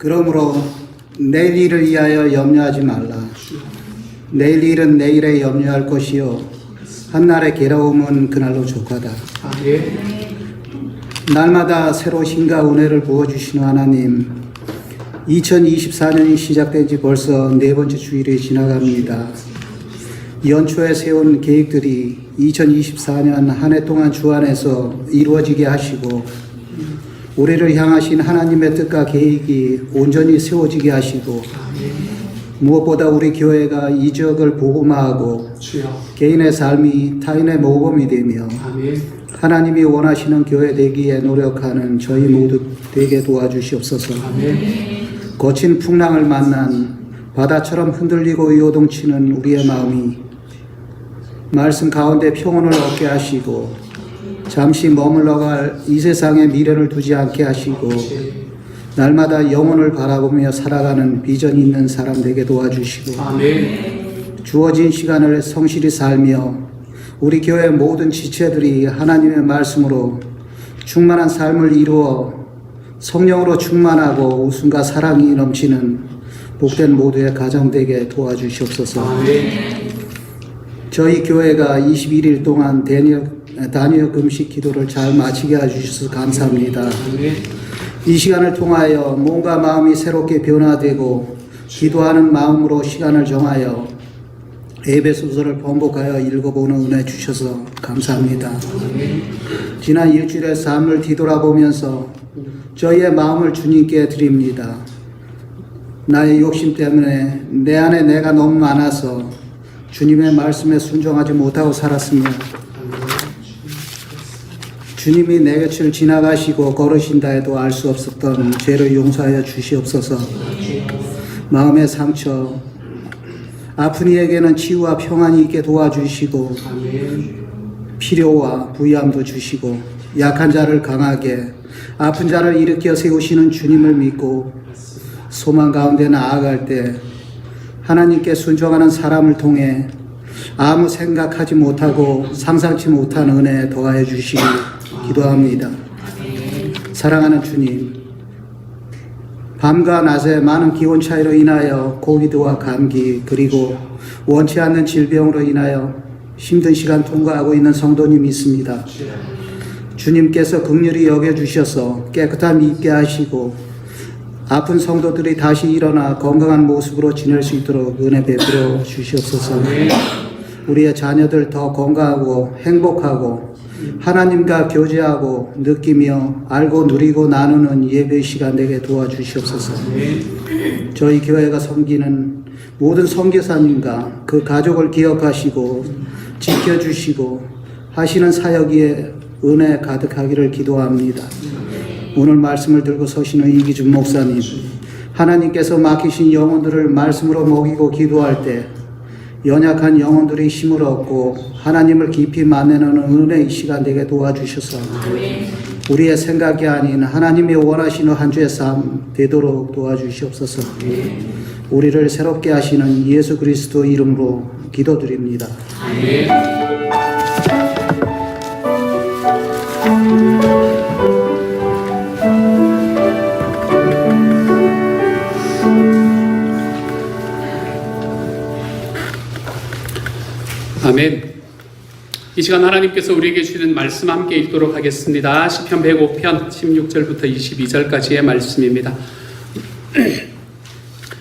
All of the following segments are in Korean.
그러므로 내일 일을 위하여 염려하지 말라. 내일 일은 내일에 염려할 것이요 한날의 괴로움은 그날로 족하다. 날마다 새로 힘과 은혜를 부어주시는 하나님, 2024년이 시작된 지 벌써 네 번째 주일이 지나갑니다. 연초에 세운 계획들이 2024년 한 해 동안 주 안에서 이루어지게 하시고, 올해를 향하신 하나님의 뜻과 계획이 온전히 세워지게 하시고, 무엇보다 우리 교회가 이 지역을 복음화하고 개인의 삶이 타인의 모범이 되며 하나님이 원하시는 교회 되기에 노력하는 저희 모두 되게 도와주시옵소서. 거친 풍랑을 만난 바다처럼 흔들리고 요동치는 우리의 마음이 말씀 가운데 평온을 얻게 하시고, 잠시 머물러갈 이 세상에 미련을 두지 않게 하시고, 날마다 영혼을 바라보며 살아가는 비전 있는 사람 되게 도와주시고, 주어진 시간을 성실히 살며 우리 교회 모든 지체들이 하나님의 말씀으로 충만한 삶을 이루어 성령으로 충만하고 웃음과 사랑이 넘치는 복된 모두의 가정 되게 도와주시옵소서. 저희 교회가 21일 동안 단역 금식 기도를 잘 마치게 해주셔서 감사합니다. 이 시간을 통하여 몸과 마음이 새롭게 변화되고 기도하는 마음으로 시간을 정하여 에베소서를 번복하여 읽어보는 은혜 주셔서 감사합니다. 지난 일주일의 삶을 뒤돌아보면서 저희의 마음을 주님께 드립니다. 나의 욕심 때문에 내 안에 내가 너무 많아서 주님의 말씀에 순종하지 못하고 살았으며, 주님이 내 곁을 지나가시고 걸으신다 해도 알 수 없었던 죄를 용서하여 주시옵소서. 마음의 상처, 아픈 이에게는 치유와 평안이 있게 도와주시고, 필요와 부유함도 주시고, 약한 자를 강하게, 아픈 자를 일으켜 세우시는 주님을 믿고 소망 가운데 나아갈 때 하나님께 순종하는 사람을 통해 아무 생각하지 못하고 상상치 못한 은혜 더하여 주시기 기도합니다. 사랑하는 주님, 밤과 낮의 많은 기온 차이로 인하여 코비드와 감기 그리고 원치 않는 질병으로 인하여 힘든 시간 통과하고 있는 성도님이 있습니다. 주님께서 긍휼히 여겨주셔서 깨끗함이 있게 하시고 아픈 성도들이 다시 일어나 건강한 모습으로 지낼 수 있도록 은혜 베풀어 주시옵소서. 우리의 자녀들 더 건강하고 행복하고 하나님과 교제하고 느끼며 알고 누리고 나누는 예배 시간 되게 도와주시옵소서. 저희 교회가 섬기는 모든 선교사님과 그 가족을 기억하시고 지켜주시고 하시는 사역에 은혜 가득하기를 기도합니다. 오늘 말씀을 들고 서시는 이기준 목사님, 하나님께서 맡기신 영혼들을 말씀으로 먹이고 기도할 때 연약한 영혼들이 힘을 얻고 하나님을 깊이 만나는 은혜의 시간 되게 도와주셔서 우리의 생각이 아닌 하나님이 원하시는 한 주의 삶 되도록 도와주시옵소서. 우리를 새롭게 하시는 예수 그리스도 이름으로 기도드립니다. 아멘. 이 시간 하나님께서 우리에게 주시는 말씀 함께 읽도록 하겠습니다. 시편 105편 16절부터 22절까지의 말씀입니다.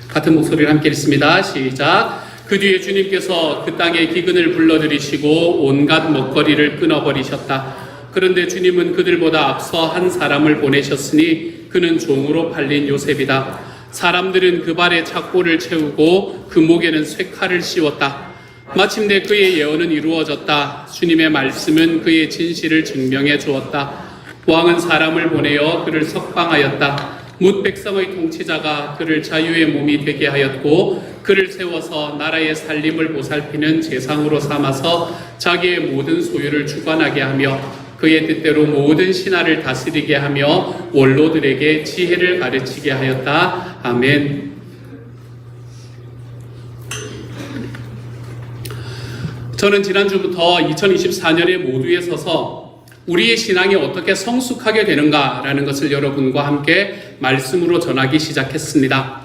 같은 목소리를 함께 읽습니다. 시작. 그 뒤에 주님께서 그 땅에 기근을 불러들이시고 온갖 먹거리를 끊어버리셨다. 그런데 주님은 그들보다 앞서 한 사람을 보내셨으니 그는 종으로 팔린 요셉이다. 사람들은 그 발에 착고를 채우고 그 목에는 쇠칼을 씌웠다. 마침내 그의 예언은 이루어졌다. 주님의 말씀은 그의 진실을 증명해 주었다. 왕은 사람을 보내어 그를 석방하였다. 뭇 백성의 통치자가 그를 자유의 몸이 되게 하였고 그를 세워서 나라의 살림을 보살피는 제상으로 삼아서 자기의 모든 소유를 주관하게 하며 그의 뜻대로 모든 신하를 다스리게 하며 원로들에게 지혜를 가르치게 하였다. 아멘. 저는 지난주부터 2024년의 모두에 서서 우리의 신앙이 어떻게 성숙하게 되는가라는 것을 여러분과 함께 말씀으로 전하기 시작했습니다.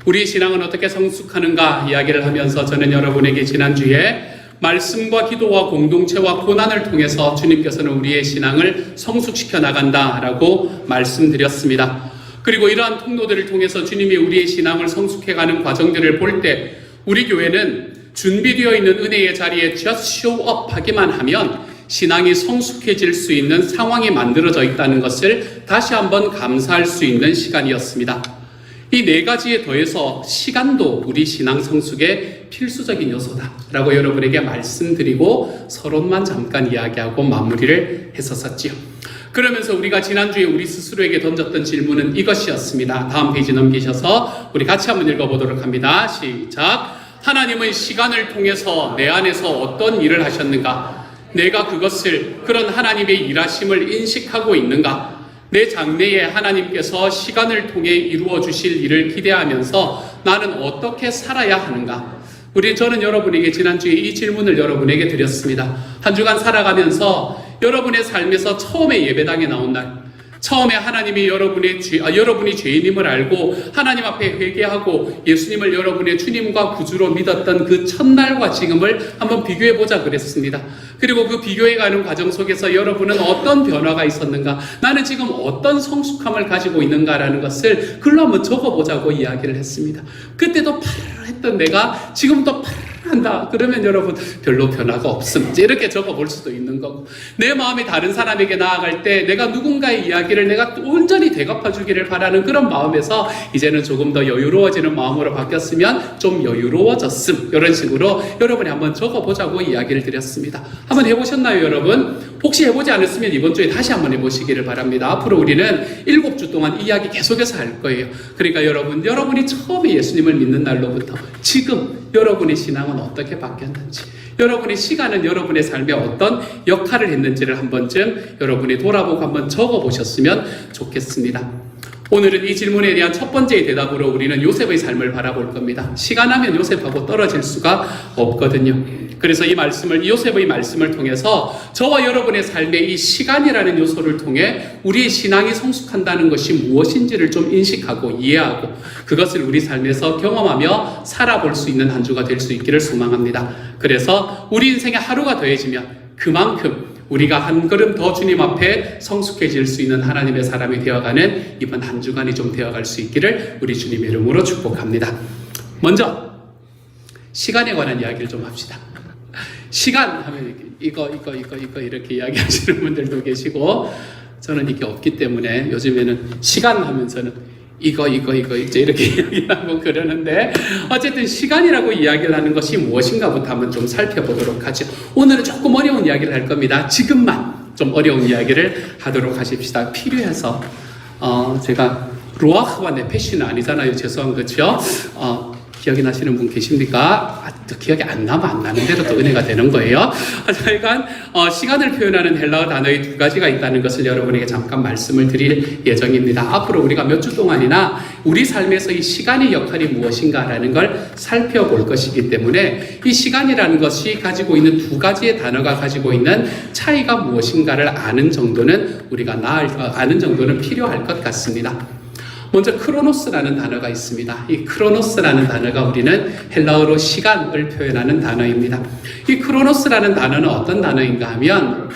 우리의 신앙은 어떻게 성숙하는가 이야기를 하면서 저는 여러분에게 지난주에 말씀과 기도와 공동체와 고난을 통해서 주님께서는 우리의 신앙을 성숙시켜 나간다라고 말씀드렸습니다. 그리고 이러한 통로들을 통해서 주님이 우리의 신앙을 성숙해가는 과정들을 볼 때 우리 교회는 준비되어 있는 은혜의 자리에 just show up 하기만 하면 신앙이 성숙해질 수 있는 상황이 만들어져 있다는 것을 다시 한번 감사할 수 있는 시간이었습니다. 이 네 가지에 더해서 시간도 우리 신앙 성숙의 필수적인 요소다라고 여러분에게 말씀드리고 서론만 잠깐 이야기하고 마무리를 했었지요. 그러면서 우리가 지난주에 우리 스스로에게 던졌던 질문은 이것이었습니다. 다음 페이지 넘기셔서 우리 같이 한번 읽어보도록 합니다. 시작. 하나님은 시간을 통해서 내 안에서 어떤 일을 하셨는가? 내가 그런 하나님의 일하심을 인식하고 있는가? 내 장래에 하나님께서 시간을 통해 이루어 주실 일을 기대하면서 나는 어떻게 살아야 하는가? 저는 여러분에게 지난주에 이 질문을 여러분에게 드렸습니다. 한 주간 살아가면서 여러분의 삶에서 처음에 예배당에 나온 날, 처음에 하나님이 여러분이 죄인임을 알고 하나님 앞에 회개하고 예수님을 여러분의 주님과 구주로 믿었던 그 첫날과 지금을 한번 비교해보자 그랬습니다. 그리고 그 비교해가는 과정 속에서 여러분은 어떤 변화가 있었는가, 나는 지금 어떤 성숙함을 가지고 있는가라는 것을 글로 한번 적어보자고 이야기를 했습니다. 그때도 했던 내가 지금도 한다. 그러면 여러분 별로 변화가 없음. 이렇게 적어볼 수도 있는 거고, 내 마음이 다른 사람에게 나아갈 때 내가 누군가의 이야기를 내가 온전히 되갚아주기를 바라는 그런 마음에서 이제는 조금 더 여유로워지는 마음으로 바뀌었으면 좀 여유로워졌음. 이런 식으로 여러분이 한번 적어보자고 이야기를 드렸습니다. 한번 해보셨나요, 여러분? 혹시 해보지 않았으면 이번 주에 다시 한번 해보시기를 바랍니다. 앞으로 우리는 7주 동안 이 이야기 계속해서 할 거예요. 그러니까 여러분이 처음에 예수님을 믿는 날로부터 지금 여러분의 신앙은 어떻게 바뀌었는지, 여러분의 시간은 여러분의 삶에 어떤 역할을 했는지를 한 번쯤 여러분이 돌아보고 한번 적어보셨으면 좋겠습니다. 오늘은 이 질문에 대한 첫 번째 대답으로 우리는 요셉의 삶을 바라볼 겁니다. 시간하면 요셉하고 떨어질 수가 없거든요. 그래서 이 요셉의 말씀을 통해서 저와 여러분의 삶의 이 시간이라는 요소를 통해 우리의 신앙이 성숙한다는 것이 무엇인지를 좀 인식하고 이해하고 그것을 우리 삶에서 경험하며 살아볼 수 있는 한 주가 될 수 있기를 소망합니다. 그래서 우리 인생에 하루가 더해지면 그만큼 우리가 한 걸음 더 주님 앞에 성숙해질 수 있는 하나님의 사람이 되어가는 이번 한 주간이 좀 되어갈 수 있기를 우리 주님의 이름으로 축복합니다. 먼저 시간에 관한 이야기를 좀 합시다. 시간 하면 이거 이렇게 이야기하시는 분들도 계시고, 저는 이게 없기 때문에 요즘에는 시간 하면서는 이거 이제 이렇게 이야기하고 그러는데, 어쨌든 시간이라고 이야기를 하는 것이 무엇인가부터 한번 좀 살펴보도록 하죠. 오늘은 조금 어려운 이야기를 할 겁니다. 지금만 좀 어려운 이야기를 하도록 하십시다. 필요해서 제가 루아흐와 네페시는 아니잖아요. 죄송한 거죠. 기억이 나시는 분 계십니까? 또 기억이 안 나면 안 나는 대로 또 은혜가 되는 거예요. 하여간 시간을 표현하는 헬라어 단어의 두 가지가 있다는 것을 여러분에게 잠깐 말씀을 드릴 예정입니다. 앞으로 우리가 몇 주 동안이나 우리 삶에서 이 시간의 역할이 무엇인가라는 걸 살펴볼 것이기 때문에 이 시간이라는 것이 가지고 있는 두 가지의 단어가 가지고 있는 차이가 무엇인가를 아는 정도는 아는 정도는 필요할 것 같습니다. 먼저 크로노스라는 단어가 있습니다. 이 크로노스라는 단어가 우리는 헬라어로 시간을 표현하는 단어입니다. 이 크로노스라는 단어는 어떤 단어인가 하면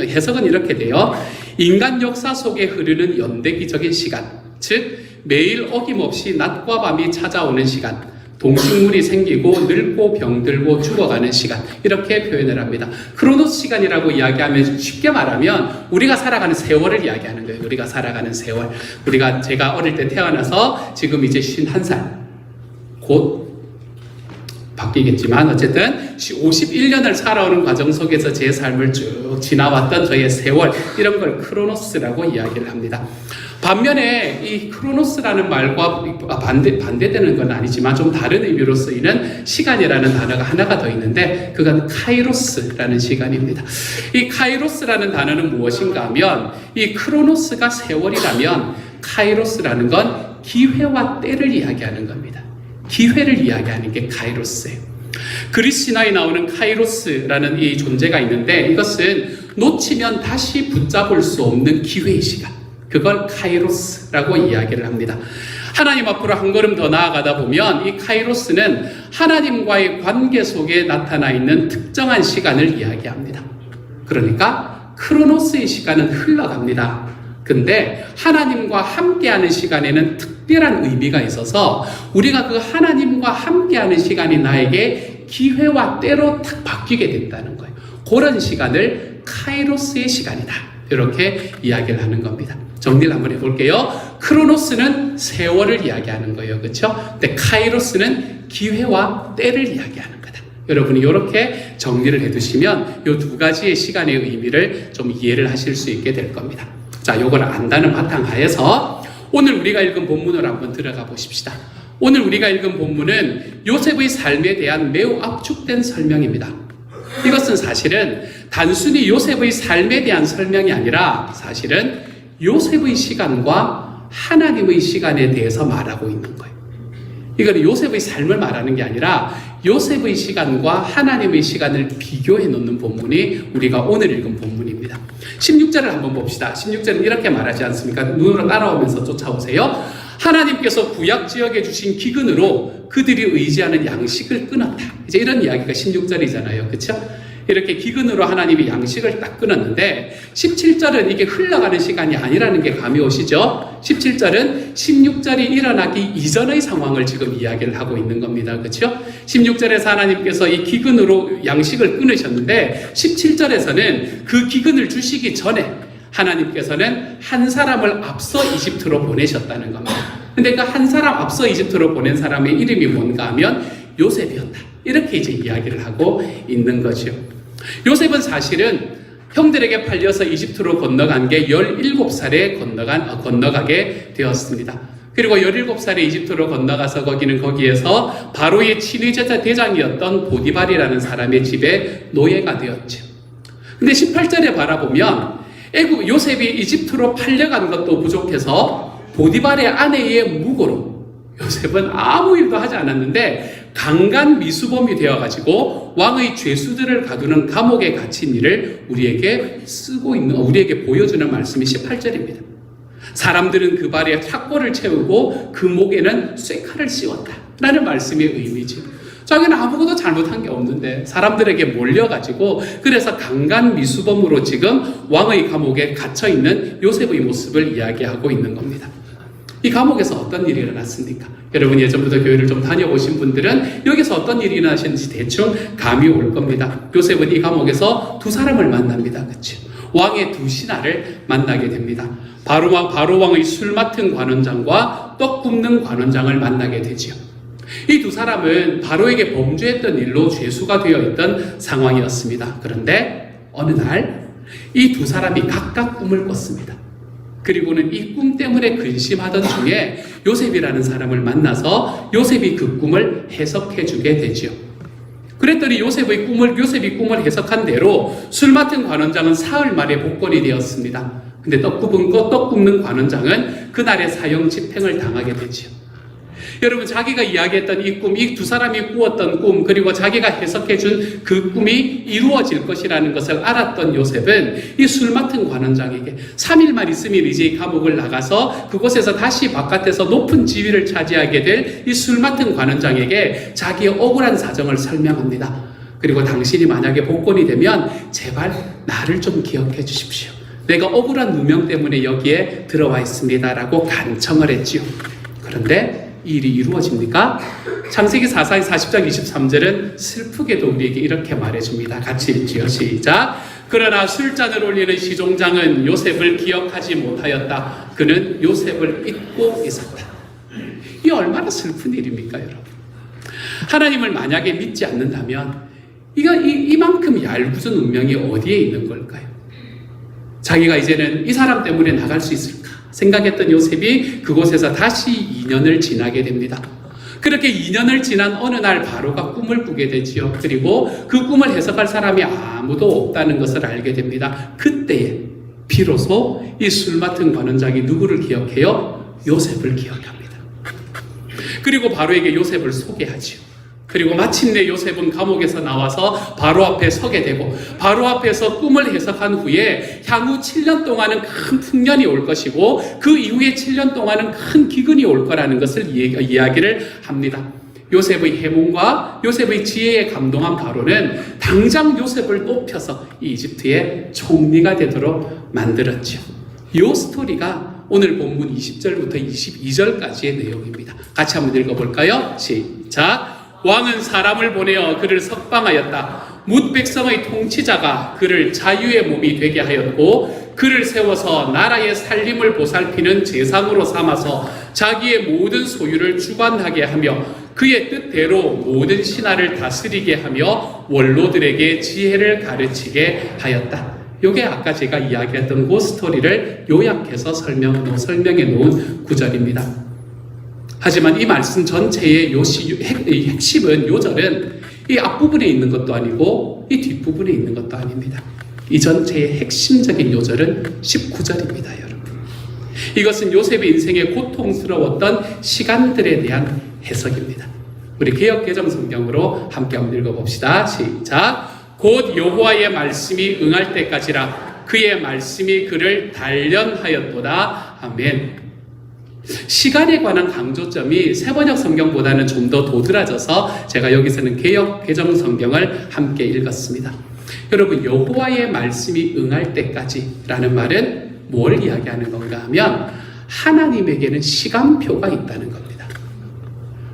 해석은 이렇게 돼요. 인간 역사 속에 흐르는 연대기적인 시간, 즉 매일 어김없이 낮과 밤이 찾아오는 시간, 동식물이 생기고 늙고 병들고 죽어가는 시간, 이렇게 표현을 합니다. 크로노스 시간이라고 이야기하면 쉽게 말하면 우리가 살아가는 세월을 이야기하는 거예요. 우리가 살아가는 세월. 제가 어릴 때 태어나서 지금 이제 51살, 곧 바뀌겠지만 어쨌든 51년을 살아오는 과정 속에서 제 삶을 쭉 지나왔던 저의 세월, 이런 걸 크로노스라고 이야기를 합니다. 반면에 이 크로노스라는 말과 반대되는 건 아니지만 좀 다른 의미로 쓰이는 시간이라는 단어가 하나가 더 있는데, 그건 카이로스라는 시간입니다. 이 카이로스라는 단어는 무엇인가 하면, 이 크로노스가 세월이라면 카이로스라는 건 기회와 때를 이야기하는 겁니다. 기회를 이야기하는 게 카이로스예요. 그리스 신화에 나오는 카이로스라는 이 존재가 있는데 이것은 놓치면 다시 붙잡을 수 없는 기회의 시간, 그걸 카이로스라고 이야기를 합니다. 하나님 앞으로 한 걸음 더 나아가다 보면 이 카이로스는 하나님과의 관계 속에 나타나 있는 특정한 시간을 이야기합니다. 그러니까 크로노스의 시간은 흘러갑니다. 근데 하나님과 함께하는 시간에는 특별한 의미가 있어서 우리가 그 하나님과 함께하는 시간이 나에게 기회와 때로 탁 바뀌게 된다는 거예요. 그런 시간을 카이로스의 시간이다, 이렇게 이야기를 하는 겁니다. 정리를 한번 해볼게요. 크로노스는 세월을 이야기하는 거예요, 그렇죠? 근데 카이로스는 기회와 때를 이야기하는 거다. 여러분이 이렇게 정리를 해두시면 이 두 가지의 시간의 의미를 좀 이해를 하실 수 있게 될 겁니다. 자, 요걸 안다는 바탕하에서 오늘 우리가 읽은 본문으로 한번 들어가 보십시다. 오늘 우리가 읽은 본문은 요셉의 삶에 대한 매우 압축된 설명입니다. 이것은 사실은 단순히 요셉의 삶에 대한 설명이 아니라 사실은 요셉의 시간과 하나님의 시간에 대해서 말하고 있는 거예요. 이건 요셉의 삶을 말하는 게 아니라 요셉의 시간과 하나님의 시간을 비교해 놓는 본문이 우리가 오늘 읽은 본문입니다. 16절을 한번 봅시다. 16절은 이렇게 말하지 않습니까? 눈으로 따라오면서 쫓아오세요. 하나님께서 구약 지역에 주신 기근으로 그들이 의지하는 양식을 끊었다. 이제 이런 이야기가 16절이잖아요. 그렇죠? 이렇게 기근으로 하나님이 양식을 딱 끊었는데 17절은 이게 흘러가는 시간이 아니라는 게 감이 오시죠? 17절은 16절이 일어나기 이전의 상황을 지금 이야기를 하고 있는 겁니다. 그렇죠? 16절에서 하나님께서 이 기근으로 양식을 끊으셨는데 17절에서는 그 기근을 주시기 전에 하나님께서는 한 사람을 앞서 이집트로 보내셨다는 겁니다. 근데 그 한 사람 앞서 이집트로 보낸 사람의 이름이 뭔가 하면 요셉이었다. 이렇게 이제 이야기를 하고 있는 거죠. 요셉은 사실은 형들에게 팔려서 이집트로 건너간 게 17살에 건너가게 되었습니다. 그리고 17살에 이집트로 건너가서 거기에서 바로의 친위제자 대장이었던 보디발이라는 사람의 집에 노예가 되었죠. 근데 18절에 바라보면 요셉이 이집트로 팔려간 것도 부족해서 보디발의 아내의 무고로 요셉은 아무 일도 하지 않았는데 강간 미수범이 되어가지고 왕의 죄수들을 가두는 감옥에 갇힌 일을 우리에게 보여주는 말씀이 18절입니다. 사람들은 그 발에 탁골을 채우고 그 목에는 쇠칼을 씌웠다 라는 말씀의 의미지. 자기는 아무것도 잘못한 게 없는데 사람들에게 몰려가지고 그래서 강간 미수범으로 지금 왕의 감옥에 갇혀있는 요셉의 모습을 이야기하고 있는 겁니다. 이 감옥에서 어떤 일이 일어났습니까? 여러분 예전부터 교회를 좀 다녀보신 분들은 여기서 어떤 일이 일어나셨는지 대충 감이 올 겁니다. 요셉은 이 감옥에서 두 사람을 만납니다. 그렇죠? 왕의 두 신하를 만나게 됩니다. 바로 왕의 술 맡은 관원장과 떡 굽는 관원장을 만나게 되지요. 이 두 사람은 바로에게 범죄했던 일로 죄수가 되어 있던 상황이었습니다. 그런데 어느 날 이 두 사람이 각각 꿈을 꿨습니다. 그리고는 이 꿈 때문에 근심하던 중에 요셉이라는 사람을 만나서 요셉이 그 꿈을 해석해 주게 되지요. 그랬더니 요셉이 꿈을 해석한 대로 술 맡은 관원장은 사흘 만에 복권이 되었습니다. 근데 떡 굽는 관원장은 그날의 사형 집행을 당하게 되지요. 여러분 자기가 이야기했던 이 꿈, 이 두 사람이 꾸었던 꿈, 그리고 자기가 해석해준 그 꿈이 이루어질 것이라는 것을 알았던 요셉은 이 술 맡은 관원장에게 3일만 있으면 이제 이 감옥을 나가서 그곳에서 다시 바깥에서 높은 지위를 차지하게 될 이 술 맡은 관원장에게 자기의 억울한 사정을 설명합니다. 그리고 당신이 만약에 복권이 되면 제발 나를 좀 기억해 주십시오. 내가 억울한 누명 때문에 여기에 들어와 있습니다. 라고 간청을 했지요. 그런데 이 일이 이루어집니까? 창세기 40장 23절은 슬프게도 우리에게 이렇게 말해줍니다. 같이 읽지요. 시작. 그러나 술잔을 올리는 시종장은 요셉을 기억하지 못하였다. 그는 요셉을 잊고 있었다. 이 얼마나 슬픈 일입니까, 여러분? 하나님을 만약에 믿지 않는다면 이만큼 얄궂은 운명이 어디에 있는 걸까요? 자기가 이제는 이 사람 때문에 나갈 수 있을까 생각했던 요셉이 그곳에서 다시 2년을 지나게 됩니다. 그렇게 2년을 지난 어느 날 바로가 꿈을 꾸게 되지요. 그리고 그 꿈을 해석할 사람이 아무도 없다는 것을 알게 됩니다. 그때에 비로소 이 술 맡은 관원장이 누구를 기억해요? 요셉을 기억합니다. 그리고 바로에게 요셉을 소개하지요. 그리고 마침내 요셉은 감옥에서 나와서 바로 앞에 서게 되고 바로 앞에서 꿈을 해석한 후에 향후 7년 동안은 큰 풍년이 올 것이고 그 이후에 7년 동안은 큰 기근이 올 거라는 것을 이야기를 합니다. 요셉의 해몽과 요셉의 지혜에 감동한 바로는 당장 요셉을 높여서 이집트의 총리가 되도록 만들었죠. 이 스토리가 오늘 본문 20절부터 22절까지의 내용입니다. 같이 한번 읽어볼까요? 시작. 왕은 사람을 보내어 그를 석방하였다. 뭇 백성의 통치자가 그를 자유의 몸이 되게 하였고 그를 세워서 나라의 살림을 보살피는 제상으로 삼아서 자기의 모든 소유를 주관하게 하며 그의 뜻대로 모든 신하를 다스리게 하며 원로들에게 지혜를 가르치게 하였다. 이게 아까 제가 이야기했던 그 스토리를 요약해서 설명해 놓은 구절입니다. 하지만 이 말씀 전체의 핵심은, 요절은 이 앞부분에 있는 것도 아니고 이 뒷부분에 있는 것도 아닙니다. 이 전체의 핵심적인 요절은 19절입니다, 여러분. 이것은 요셉의 인생에 고통스러웠던 시간들에 대한 해석입니다. 우리 개역 개정 성경으로 함께 한번 읽어봅시다. 시작. 곧 여호와의 말씀이 응할 때까지라 그의 말씀이 그를 단련하였도다. 아멘. 시간에 관한 강조점이 세번역 성경보다는 좀 더 도드라져서 제가 여기서는 개역 개정 성경을 함께 읽었습니다. 여러분, 여호와의 말씀이 응할 때까지라는 말은 뭘 이야기하는 건가 하면 하나님에게는 시간표가 있다는 겁니다.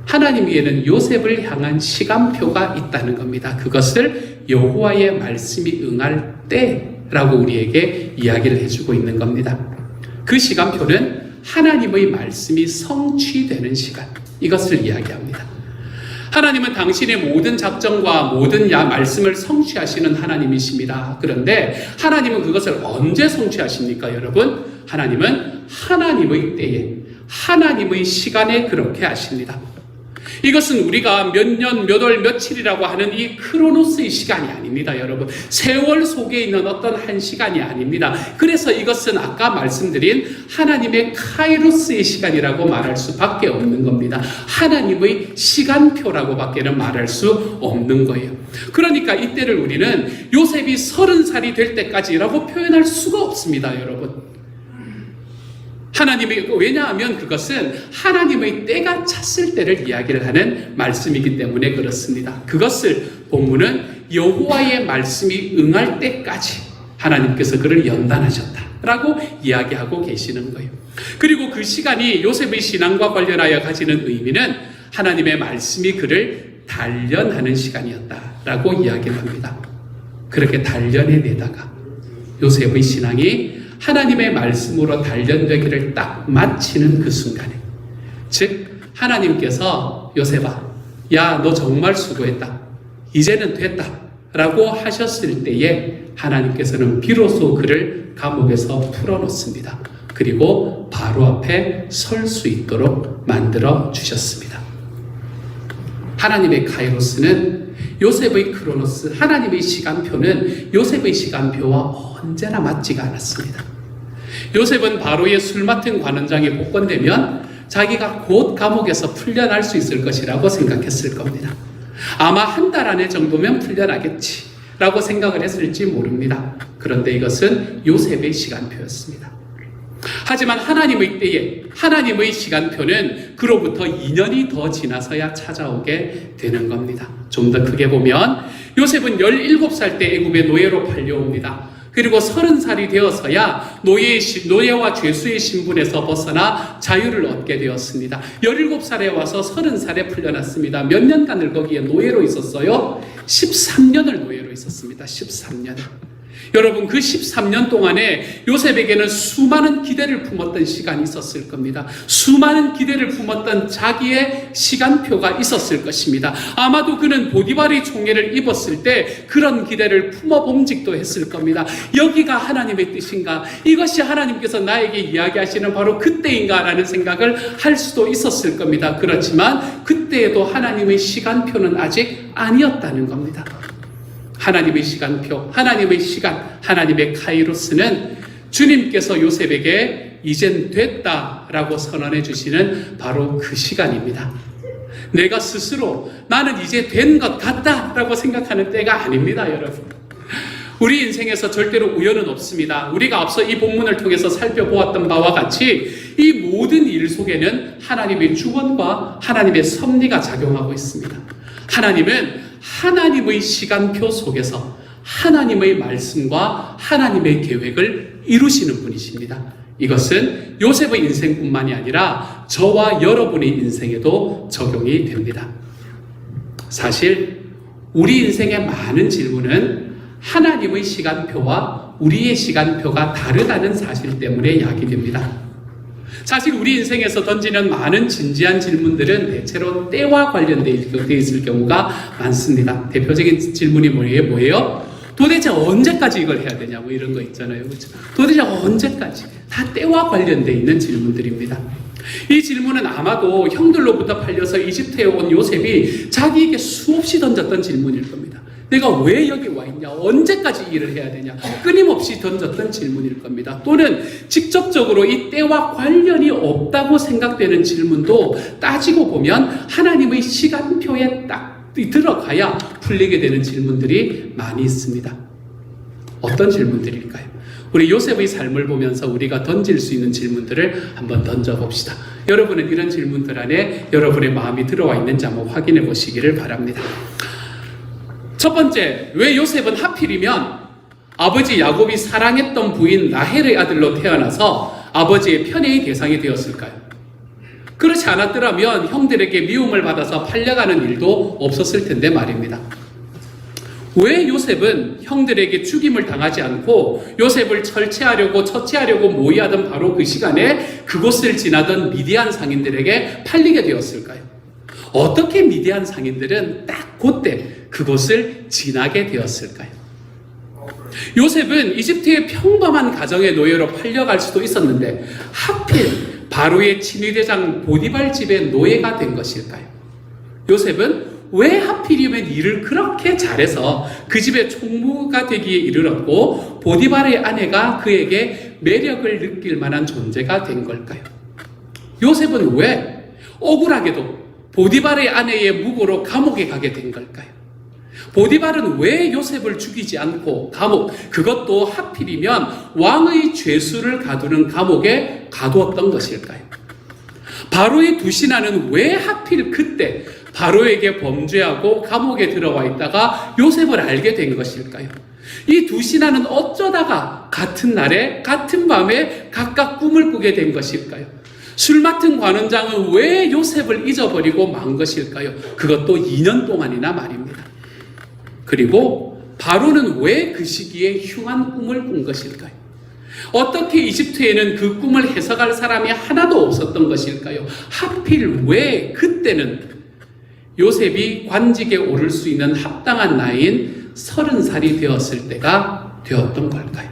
하나님에게는 요셉을 향한 시간표가 있다는 겁니다. 그것을 여호와의 말씀이 응할 때라고 우리에게 이야기를 해주고 있는 겁니다. 그 시간표는 하나님의 말씀이 성취되는 시간, 이것을 이야기합니다. 하나님은 당신의 모든 작정과 모든 말씀을 성취하시는 하나님이십니다. 그런데 하나님은 그것을 언제 성취하십니까, 여러분? 하나님은 하나님의 때에, 하나님의 시간에 그렇게 하십니다. 이것은 우리가 몇 년, 몇 월, 며칠이라고 하는 이 크로노스의 시간이 아닙니다, 여러분. 세월 속에 있는 어떤 한 시간이 아닙니다. 그래서 이것은 아까 말씀드린 하나님의 카이로스의 시간이라고 말할 수밖에 없는 겁니다. 하나님의 시간표라고 밖에는 말할 수 없는 거예요. 그러니까 이때를 우리는 요셉이 30살이 될 때까지라고 표현할 수가 없습니다, 여러분. 왜냐하면 그것은 하나님의 때가 찼을 때를 이야기를 하는 말씀이기 때문에 그렇습니다. 그것을 본문은 여호와의 말씀이 응할 때까지 하나님께서 그를 연단하셨다라고 이야기하고 계시는 거예요. 그리고 그 시간이 요셉의 신앙과 관련하여 가지는 의미는 하나님의 말씀이 그를 단련하는 시간이었다라고 이야기를 합니다. 그렇게 단련해내다가 요셉의 신앙이 하나님의 말씀으로 단련되기를 딱 마치는 그 순간에, 즉 하나님께서 요셉아, 야, 너 정말 수고했다, 이제는 됐다 라고 하셨을 때에 하나님께서는 비로소 그를 감옥에서 풀어놓습니다. 그리고 바로 앞에 설 수 있도록 만들어 주셨습니다. 하나님의 카이로스는 요셉의 크로노스, 하나님의 시간표는 요셉의 시간표와 언제나 맞지가 않았습니다. 요셉은 바로의 술 맡은 관원장이 복권되면 자기가 곧 감옥에서 풀려날 수 있을 것이라고 생각했을 겁니다. 아마 한 달 안에 정도면 풀려나겠지 라고 생각을 했을지 모릅니다. 그런데 이것은 요셉의 시간표였습니다. 하지만 하나님의 때에, 하나님의 시간표는 그로부터 2년이 더 지나서야 찾아오게 되는 겁니다. 좀 더 크게 보면 요셉은 17살 때 애굽의 노예로 팔려옵니다. 그리고 30살이 되어서야 노예와 죄수의 신분에서 벗어나 자유를 얻게 되었습니다. 17살에 와서 30살에 풀려났습니다. 몇 년간을 거기에 노예로 있었어요? 13년을 노예로 있었습니다. 13년. 여러분, 그 13년 동안에 요셉에게는 수많은 기대를 품었던 시간이 있었을 겁니다. 수많은 기대를 품었던 자기의 시간표가 있었을 것입니다. 아마도 그는 보디발의 총애를 입었을 때 그런 기대를 품어봄직도 했을 겁니다. 여기가 하나님의 뜻인가? 이것이 하나님께서 나에게 이야기하시는 바로 그때인가? 라는 생각을 할 수도 있었을 겁니다. 그렇지만 그때에도 하나님의 시간표는 아직 아니었다는 겁니다. 하나님의 시간표, 하나님의 시간, 하나님의 카이로스는 주님께서 요셉에게 이젠 됐다라고 선언해 주시는 바로 그 시간입니다. 내가 스스로 나는 이제 된 것 같다라고 생각하는 때가 아닙니다, 여러분. 우리 인생에서 절대로 우연은 없습니다. 우리가 앞서 이 본문을 통해서 살펴보았던 바와 같이 이 모든 일 속에는 하나님의 주권과 하나님의 섭리가 작용하고 있습니다. 하나님은 하나님의 시간표 속에서 하나님의 말씀과 하나님의 계획을 이루시는 분이십니다. 이것은 요셉의 인생뿐만이 아니라 저와 여러분의 인생에도 적용이 됩니다. 사실 우리 인생의 많은 질문은 하나님의 시간표와 우리의 시간표가 다르다는 사실 때문에 야기됩니다. 사실 우리 인생에서 던지는 많은 진지한 질문들은 대체로 때와 관련되어 있을 경우가 많습니다. 대표적인 질문이 뭐예요? 도대체 언제까지 이걸 해야 되냐, 뭐 이런 거 있잖아요. 그렇죠? 도대체 언제까지? 다 때와 관련되어 있는 질문들입니다. 이 질문은 아마도 형들로부터 팔려서 이집트에 온 요셉이 자기에게 수없이 던졌던 질문일 겁니다. 내가 왜 여기 와 있냐? 언제까지 일을 해야 되냐? 끊임없이 던졌던 질문일 겁니다. 또는 직접적으로 이 때와 관련이 없다고 생각되는 질문도 따지고 보면 하나님의 시간표에 딱 들어가야 풀리게 되는 질문들이 많이 있습니다. 어떤 질문들일까요? 우리 요셉의 삶을 보면서 우리가 던질 수 있는 질문들을 한번 던져봅시다. 여러분은 이런 질문들 안에 여러분의 마음이 들어와 있는지 한번 확인해 보시기를 바랍니다. 첫 번째, 왜 요셉은 하필이면 아버지 야곱이 사랑했던 부인 라헬의 아들로 태어나서 아버지의 편애의 대상이 되었을까요? 그렇지 않았더라면 형들에게 미움을 받아서 팔려가는 일도 없었을 텐데 말입니다. 왜 요셉은 형들에게 죽임을 당하지 않고 요셉을 처치하려고 모의하던 바로 그 시간에 그곳을 지나던 미디안 상인들에게 팔리게 되었을까요? 어떻게 미디안 상인들은 딱 그때 그곳을 지나게 되었을까요? 요셉은 이집트의 평범한 가정의 노예로 팔려갈 수도 있었는데 하필 바로의 친위대장 보디발 집의 노예가 된 것일까요? 요셉은 왜 하필이면 일을 그렇게 잘해서 그 집의 총무가 되기에 이르렀고 보디발의 아내가 그에게 매력을 느낄 만한 존재가 된 걸까요? 요셉은 왜 억울하게도 보디발의 아내의 무고로 감옥에 가게 된 걸까요? 보디발은 왜 요셉을 죽이지 않고 그것도 하필이면 왕의 죄수를 가두는 감옥에 가두었던 것일까요? 바로의 두 신하는 왜 하필 그때 바로에게 범죄하고 감옥에 들어와 있다가 요셉을 알게 된 것일까요? 이 두 신하는 어쩌다가 같은 날에 같은 밤에 각각 꿈을 꾸게 된 것일까요? 술 맡은 관원장은 왜 요셉을 잊어버리고 만 것일까요? 그것도 2년 동안이나 말입니다. 그리고 바로는 왜 그 시기에 흉한 꿈을 꾼 것일까요? 어떻게 이집트에는 그 꿈을 해석할 사람이 하나도 없었던 것일까요? 하필 왜 그때는 요셉이 관직에 오를 수 있는 합당한 나이인 30살이 되었을 때가 되었던 걸까요?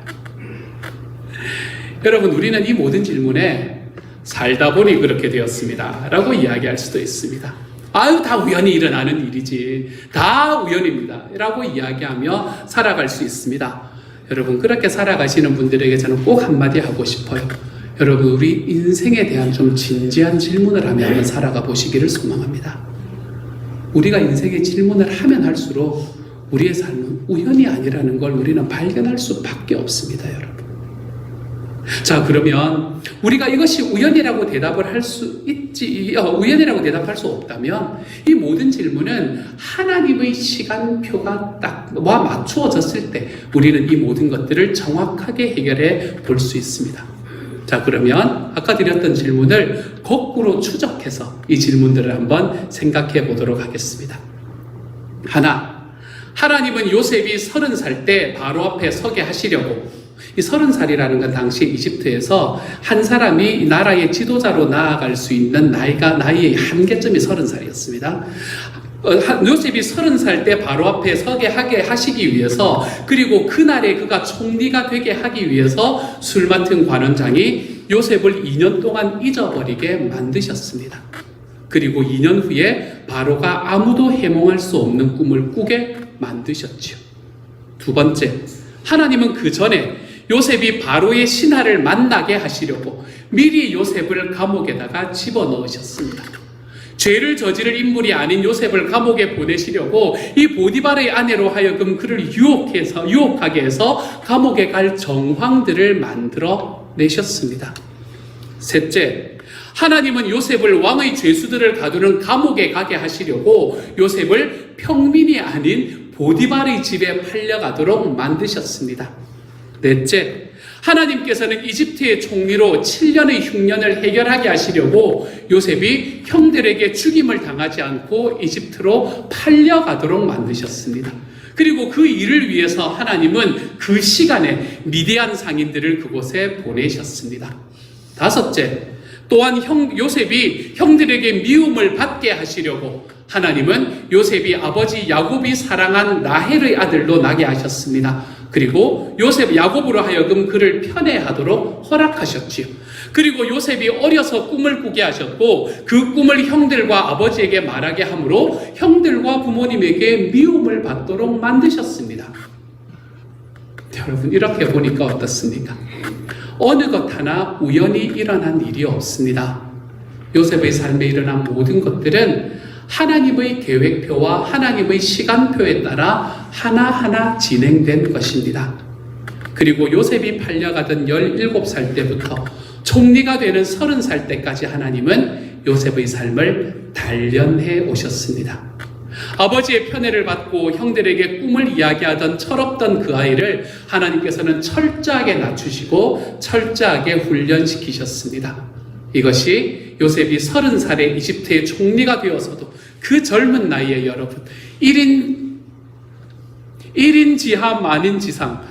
여러분, 우리는 이 모든 질문에 살다 보니 그렇게 되었습니다 라고 이야기할 수도 있습니다. 아유, 다 우연히 일어나는 일이지, 다 우연입니다 라고 이야기하며 살아갈 수 있습니다. 여러분, 그렇게 살아가시는 분들에게 저는 꼭 한마디 하고 싶어요. 여러분, 우리 인생에 대한 좀 진지한 질문을 하며 한번 살아가 보시기를 소망합니다. 우리가 인생에 질문을 하면 할수록 우리의 삶은 우연이 아니라는 걸 우리는 발견할 수밖에 없습니다, 여러분. 자, 그러면 우리가 이것이 우연이라고 대답을 할 수 우연이라고 대답할 수 없다면 이 모든 질문은 하나님의 시간표가 와 맞추어졌을 때 우리는 이 모든 것들을 정확하게 해결해 볼 수 있습니다. 자, 그러면 아까 드렸던 질문을 거꾸로 추적해서 이 질문들을 한번 생각해 보도록 하겠습니다. 하나님은 요셉이 30살 때 바로 앞에 서게 하시려고, 이 30살이라는 건 당시 이집트에서 한 사람이 나라의 지도자로 나아갈 수 있는 나이의 한계점이 30살이었습니다. 요셉이 30살 때 바로 앞에 서게 하게 하시기 위해서, 그리고 그날에 그가 총리가 되게 하기 위해서 술 맡은 관원장이 요셉을 2년 동안 잊어버리게 만드셨습니다. 그리고 2년 후에 바로가 아무도 해몽할 수 없는 꿈을 꾸게 만드셨지요. 두 번째, 하나님은 그 전에 요셉이 바로의 신하를 만나게 하시려고 미리 요셉을 감옥에다가 집어넣으셨습니다. 죄를 저지를 인물이 아닌 요셉을 감옥에 보내시려고 이 보디발의 아내로 하여금 그를 유혹하게 해서 감옥에 갈 정황들을 만들어 내셨습니다. 셋째, 하나님은 요셉을 왕의 죄수들을 가두는 감옥에 가게 하시려고 요셉을 평민이 아닌 보디발의 집에 팔려가도록 만드셨습니다. 넷째, 하나님께서는 이집트의 총리로 7년의 흉년을 해결하게 하시려고 요셉이 형들에게 죽임을 당하지 않고 이집트로 팔려가도록 만드셨습니다. 그리고 그 일을 위해서 하나님은 그 시간에 미디안 상인들을 그곳에 보내셨습니다. 다섯째, 또한 요셉이 형들에게 미움을 받게 하시려고 하나님은 요셉이 아버지 야곱이 사랑한 라헬의 아들로 나게 하셨습니다. 그리고 야곱으로 하여금 그를 편애하도록 허락하셨지요. 그리고 요셉이 어려서 꿈을 꾸게 하셨고 그 꿈을 형들과 아버지에게 말하게 함으로 형들과 부모님에게 미움을 받도록 만드셨습니다. 여러분, 이렇게 보니까 어떻습니까? 어느 것 하나 우연히 일어난 일이 없습니다. 요셉의 삶에 일어난 모든 것들은 하나님의 계획표와 하나님의 시간표에 따라 하나하나 진행된 것입니다. 그리고 요셉이 팔려가던 17살 때부터 총리가 되는 30살 때까지 하나님은 요셉의 삶을 단련해 오셨습니다. 아버지의 편애를 받고 형들에게 꿈을 이야기하던 철없던 그 아이를 하나님께서는 철저하게 낮추시고 철저하게 훈련시키셨습니다. 이것이 요셉이 30살에 이집트의 총리가 되어서도 그 젊은 나이에 여러분 1인 지하 만인 지상,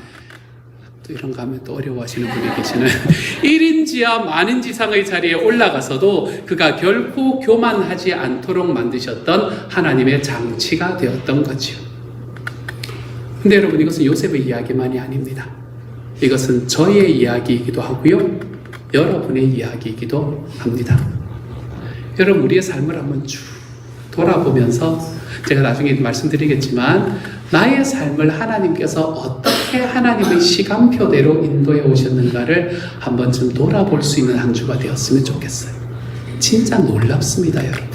또 이런 거 하면 또 어려워하시는 분이 계시는 1인 지하 만인 지상의 자리에 올라가서도 그가 결코 교만하지 않도록 만드셨던 하나님의 장치가 되었던 거지요. 근데 여러분, 이것은 요셉의 이야기만이 아닙니다. 이것은 저의 이야기이기도 하고요, 여러분의 이야기이기도 합니다. 여러분, 우리의 삶을 한번 쭉 돌아보면서 제가 나중에 말씀드리겠지만 나의 삶을 하나님께서 어떻게 하나님의 시간표대로 인도해 오셨는가를 한 번쯤 돌아볼 수 있는 한 주가 되었으면 좋겠어요. 진짜 놀랍습니다, 여러분.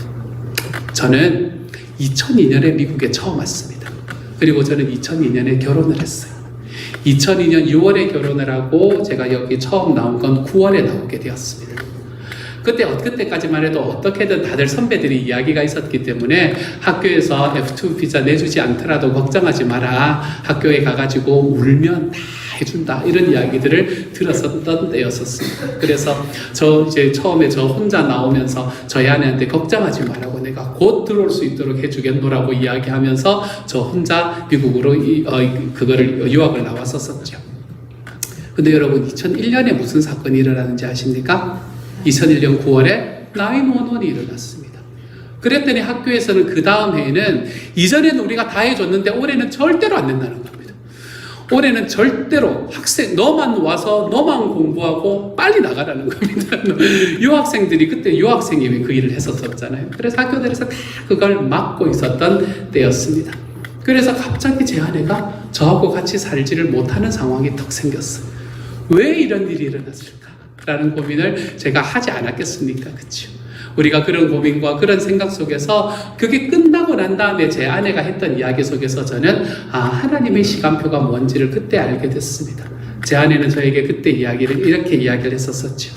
저는 2002년에 미국에 처음 왔습니다. 그리고 저는 2002년에 결혼을 했어요. 2002년 6월에 결혼을 하고 제가 여기 처음 나온 건 9월에 나오게 되었습니다. 그때까지만 해도 어떻게든 다들 선배들이 이야기가 있었기 때문에 학교에서 F2 비자 내주지 않더라도 걱정하지 마라. 학교에 가가지고 울면 다 해준다. 이런 이야기들을 들었었던 때였었습니다. 그래서 처음에 저 혼자 나오면서 저희 아내한테 걱정하지 말라고 내가 곧 들어올 수 있도록 해주겠노라고 이야기하면서 저 혼자 미국으로 유학을 나왔었었죠. 근데 여러분, 2001년에 무슨 사건이 일어나는지 아십니까? 2001년 9월에 911이 일어났습니다. 그랬더니 학교에서는 그 다음 해에는 이전에는 우리가 다 해줬는데 올해는 절대로 안 된다는 겁니다. 올해는 절대로 너만 와서 너만 공부하고 빨리 나가라는 겁니다. 유학생들이 그때 유학생이 그 일을 했었잖아요. 그래서 학교들에서 다 그걸 막고 있었던 때였습니다. 그래서 갑자기 제 아내가 저하고 같이 살지를 못하는 상황이 턱 생겼어요. 왜 이런 일이 일어났을까? 라는 고민을 제가 하지 않았겠습니까? 그렇죠? 우리가 그런 고민과 그런 생각 속에서 그게 끝나고 난 다음에 제 아내가 했던 이야기 속에서 저는 하나님의 시간표가 뭔지를 그때 알게 됐습니다. 제 아내는 저에게 그때 이렇게 이야기를 했었었죠.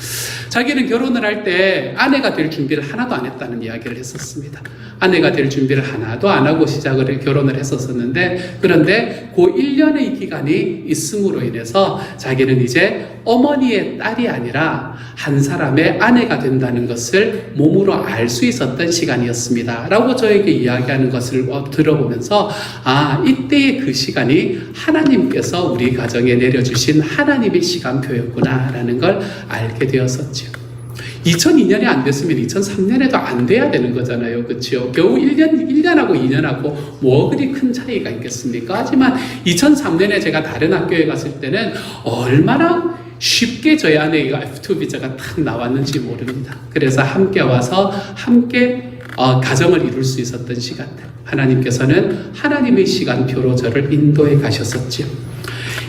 자기는 결혼을 할 때 아내가 될 준비를 하나도 안 했다는 이야기를 했었습니다. 아내가 될 준비를 하나도 안 하고 결혼을 했었는데, 그런데 그 1년의 기간이 있음으로 인해서 자기는 이제 어머니의 딸이 아니라 한 사람의 아내가 된다는 것을 몸으로 알 수 있었던 시간이었습니다. 라고 저에게 이야기하는 것을 들어보면서 이때의 그 시간이 하나님께서 우리 가정에 내려주신 하나님의 시간표였구나 라는 걸 알게 되었었죠. 2002년이 안 됐으면 2003년에도 안 돼야 되는 거잖아요. 그렇죠? 겨우 1년하고 2년하고 뭐 그리 큰 차이가 있겠습니까? 하지만 2003년에 제가 다른 학교에 갔을 때는 얼마나 쉽게 저희 아내가 F2 비자가 딱 나왔는지 모릅니다. 그래서 함께 와서 함께 가정을 이룰 수 있었던 시간들, 하나님께서는 하나님의 시간표로 저를 인도해 가셨었죠.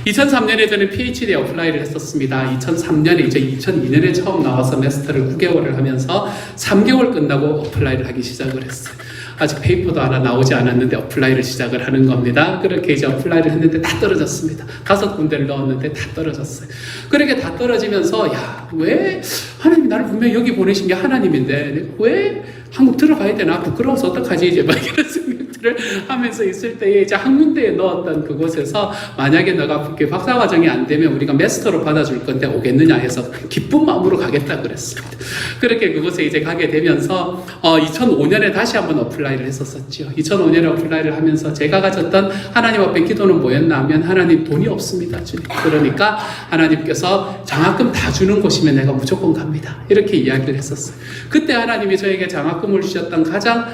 2003년에 저는 PhD 어플라이를 했었습니다. 2003년에 이제 2002년에 처음 나와서 마스터를 9개월을 하면서 3개월 끝나고 어플라이를 하기 시작을 했어요. 아직 페이퍼도 하나 나오지 않았는데 어플라이를 시작을 하는 겁니다. 그렇게 이제 어플라이를 했는데 다 떨어졌습니다. 5군데를 넣었는데 다 떨어졌어요. 그렇게 다 떨어지면서 야, 왜 하나님이 나를 분명히 여기 보내신 게 하나님인데 왜 한국 들어가야 되나? 부끄러워서 어떡하지? 이제 막 이런 생각들을 하면서 있을 때에 이제 학문대에 넣었던 그곳에서 만약에 너가 박사과정이 안 되면 우리가 마스터로 받아줄 건데 오겠느냐 해서 기쁜 마음으로 가겠다 그랬습니다. 그렇게 그곳에 이제 가게 되면서 2005년에 다시 한번 어플라이를 했었었죠. 2005년에 어플라이를 하면서 제가 가졌던 하나님 앞에 기도는 뭐였나 하면 하나님 돈이 없습니다. 주님. 그러니까 하나님께서 장학금 다 주는 곳이면 내가 무조건 갑니다. 이렇게 이야기를 했었어요. 그때 하나님이 저에게 장학금을 주셨던 가장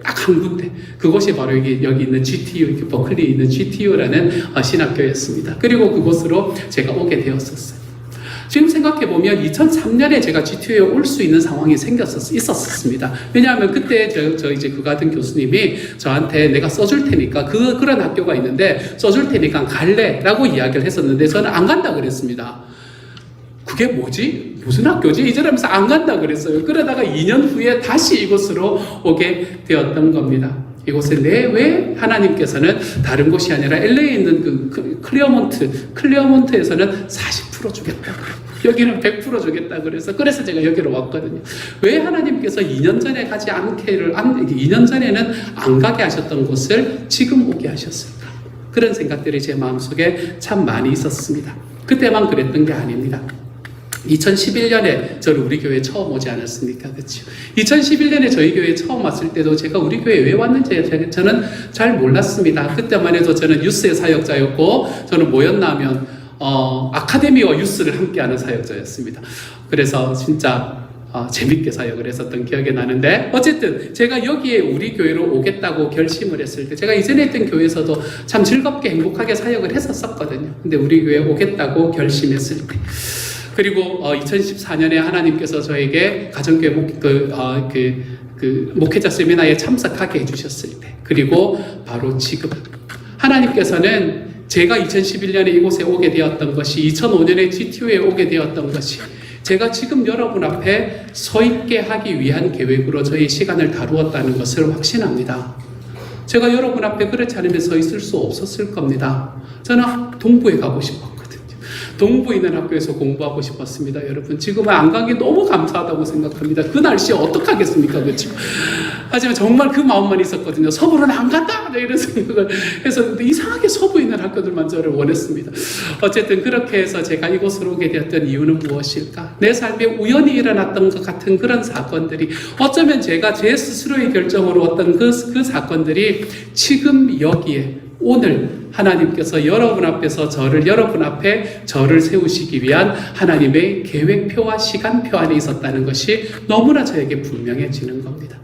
딱 한 군데 그곳이 바로 여기 있는 GTU, 버클리에 있는 GTU라는 신학교였습니다. 그리고 그곳으로 제가 오게 되었었어요. 지금 생각해보면 2003년에 제가 GTU에 올 수 있는 상황이 있었습니다. 왜냐하면 그때 저 이제 그 같은 교수님이 저한테 내가 써줄 테니까 그런 학교가 있는데 써줄 테니까 갈래? 라고 이야기를 했었는데 저는 안 간다 그랬습니다. 그게 뭐지? 무슨 학교지? 이제라면서 안 간다 그랬어요. 그러다가 2년 후에 다시 이곳으로 오게 되었던 겁니다. 이곳에 왜 하나님께서는 다른 곳이 아니라 LA에 있는 그 클리어몬트에서는 40% 주겠다. 여기는 100% 주겠다. 그래서 제가 여기로 왔거든요. 왜 하나님께서 2년 전에 2년 전에는 안 가게 하셨던 곳을 지금 오게 하셨을까? 그런 생각들이 제 마음속에 참 많이 있었습니다. 그때만 그랬던 게 아닙니다. 2011년에 저는 우리 교회에 처음 오지 않았습니까? 그렇죠? 2011년에 저희 교회에 처음 왔을 때도 제가 우리 교회에 왜 왔는지 저는 잘 몰랐습니다. 그때만 해도 저는 유스의 사역자였고 저는 뭐였나 하면 아카데미와 유스를 함께하는 사역자였습니다. 그래서 진짜 재밌게 사역을 했었던 기억이 나는데 어쨌든 제가 여기에 우리 교회로 오겠다고 결심을 했을 때 제가 이전에 했던 교회에서도 참 즐겁게 행복하게 사역을 했었거든요. 근데 우리 교회에 오겠다고 결심했을 때 그리고 2014년에 하나님께서 저에게 가정교회 목회자 세미나에 참석하게 해주셨을 때 그리고 바로 지금 하나님께서는 제가 2011년에 이곳에 오게 되었던 것이 2005년에 GTU에 오게 되었던 것이 제가 지금 여러분 앞에 서 있게 하기 위한 계획으로 저희 시간을 다루었다는 것을 확신합니다. 제가 여러분 앞에 그렇지 않으면 서 있을 수 없었을 겁니다. 저는 동부에 가고 싶었거든요. 동부에 있는 학교에서 공부하고 싶었습니다. 여러분 지금은 안 간 게 너무 감사하다고 생각합니다. 그 날씨에 어떡하겠습니까? 그렇죠? 하지만 정말 그 마음만 있었거든요. 서부로는 안 간다! 이런 생각을 했었는데 이상하게 서부에 있는 학교들만 저를 원했습니다. 어쨌든 그렇게 해서 제가 이곳으로 오게 되었던 이유는 무엇일까? 내 삶에 우연히 일어났던 것 같은 그런 사건들이 어쩌면 제가 제 스스로의 결정으로 어떤 그 사건들이 지금 여기에 오늘 하나님께서 여러분 앞에 저를 세우시기 위한 하나님의 계획표와 시간표 안에 있었다는 것이 너무나 저에게 분명해지는 겁니다.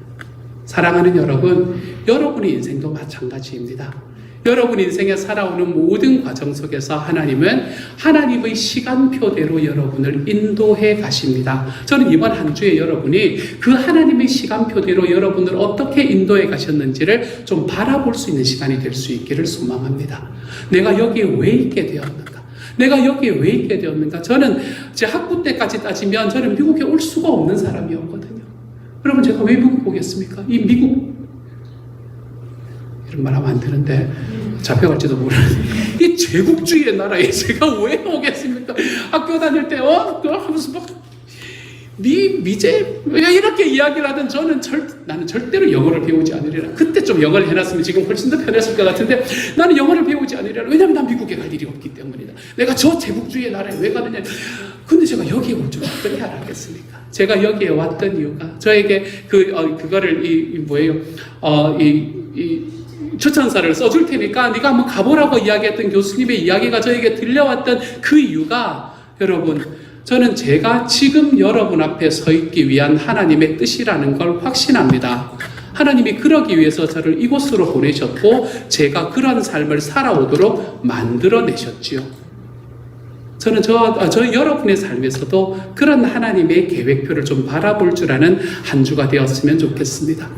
사랑하는 여러분, 여러분의 인생도 마찬가지입니다. 여러분 인생에 살아오는 모든 과정 속에서 하나님은 하나님의 시간표대로 여러분을 인도해 가십니다. 저는 이번 한 주에 여러분이 그 하나님의 시간표대로 여러분을 어떻게 인도해 가셨는지를 좀 바라볼 수 있는 시간이 될 수 있기를 소망합니다. 내가 여기에 왜 있게 되었는가? 내가 여기에 왜 있게 되었는가? 저는 제 학부 때까지 따지면 저는 미국에 올 수가 없는 사람이었거든요. 여러분 제가 왜 미국 오겠습니까? 이 미국 이런 말 하면 안 되는데 잡혀갈지도 모르는데 이 제국주의의 나라에 제가 왜 오겠습니까? 학교 다닐 때 하면서 막 미제 이렇게 이야기를 하던 나는 절대로 영어를 배우지 않으리라. 그때 좀 영어를 해놨으면 지금 훨씬 더 편했을 것 같은데 나는 영어를 배우지 않으리라. 왜냐하면 난 미국에 갈 일이 없기 때문이다. 내가 저 제국주의의 나라에 왜 가느냐. 근데 제가 여기에 올 줄 어떻게 알았겠습니까? 제가 여기에 왔던 이유가 저에게 그거를 추천서를 써줄 테니까 네가 한번 가보라고 이야기했던 교수님의 이야기가 저에게 들려왔던 그 이유가 여러분 저는 제가 지금 여러분 앞에 서 있기 위한 하나님의 뜻이라는 걸 확신합니다. 하나님이 그러기 위해서 저를 이곳으로 보내셨고 제가 그런 삶을 살아오도록 만들어내셨지요. 저는 저 여러분의 삶에서도 그런 하나님의 계획표를 좀 바라볼 줄 아는 한 주가 되었으면 좋겠습니다.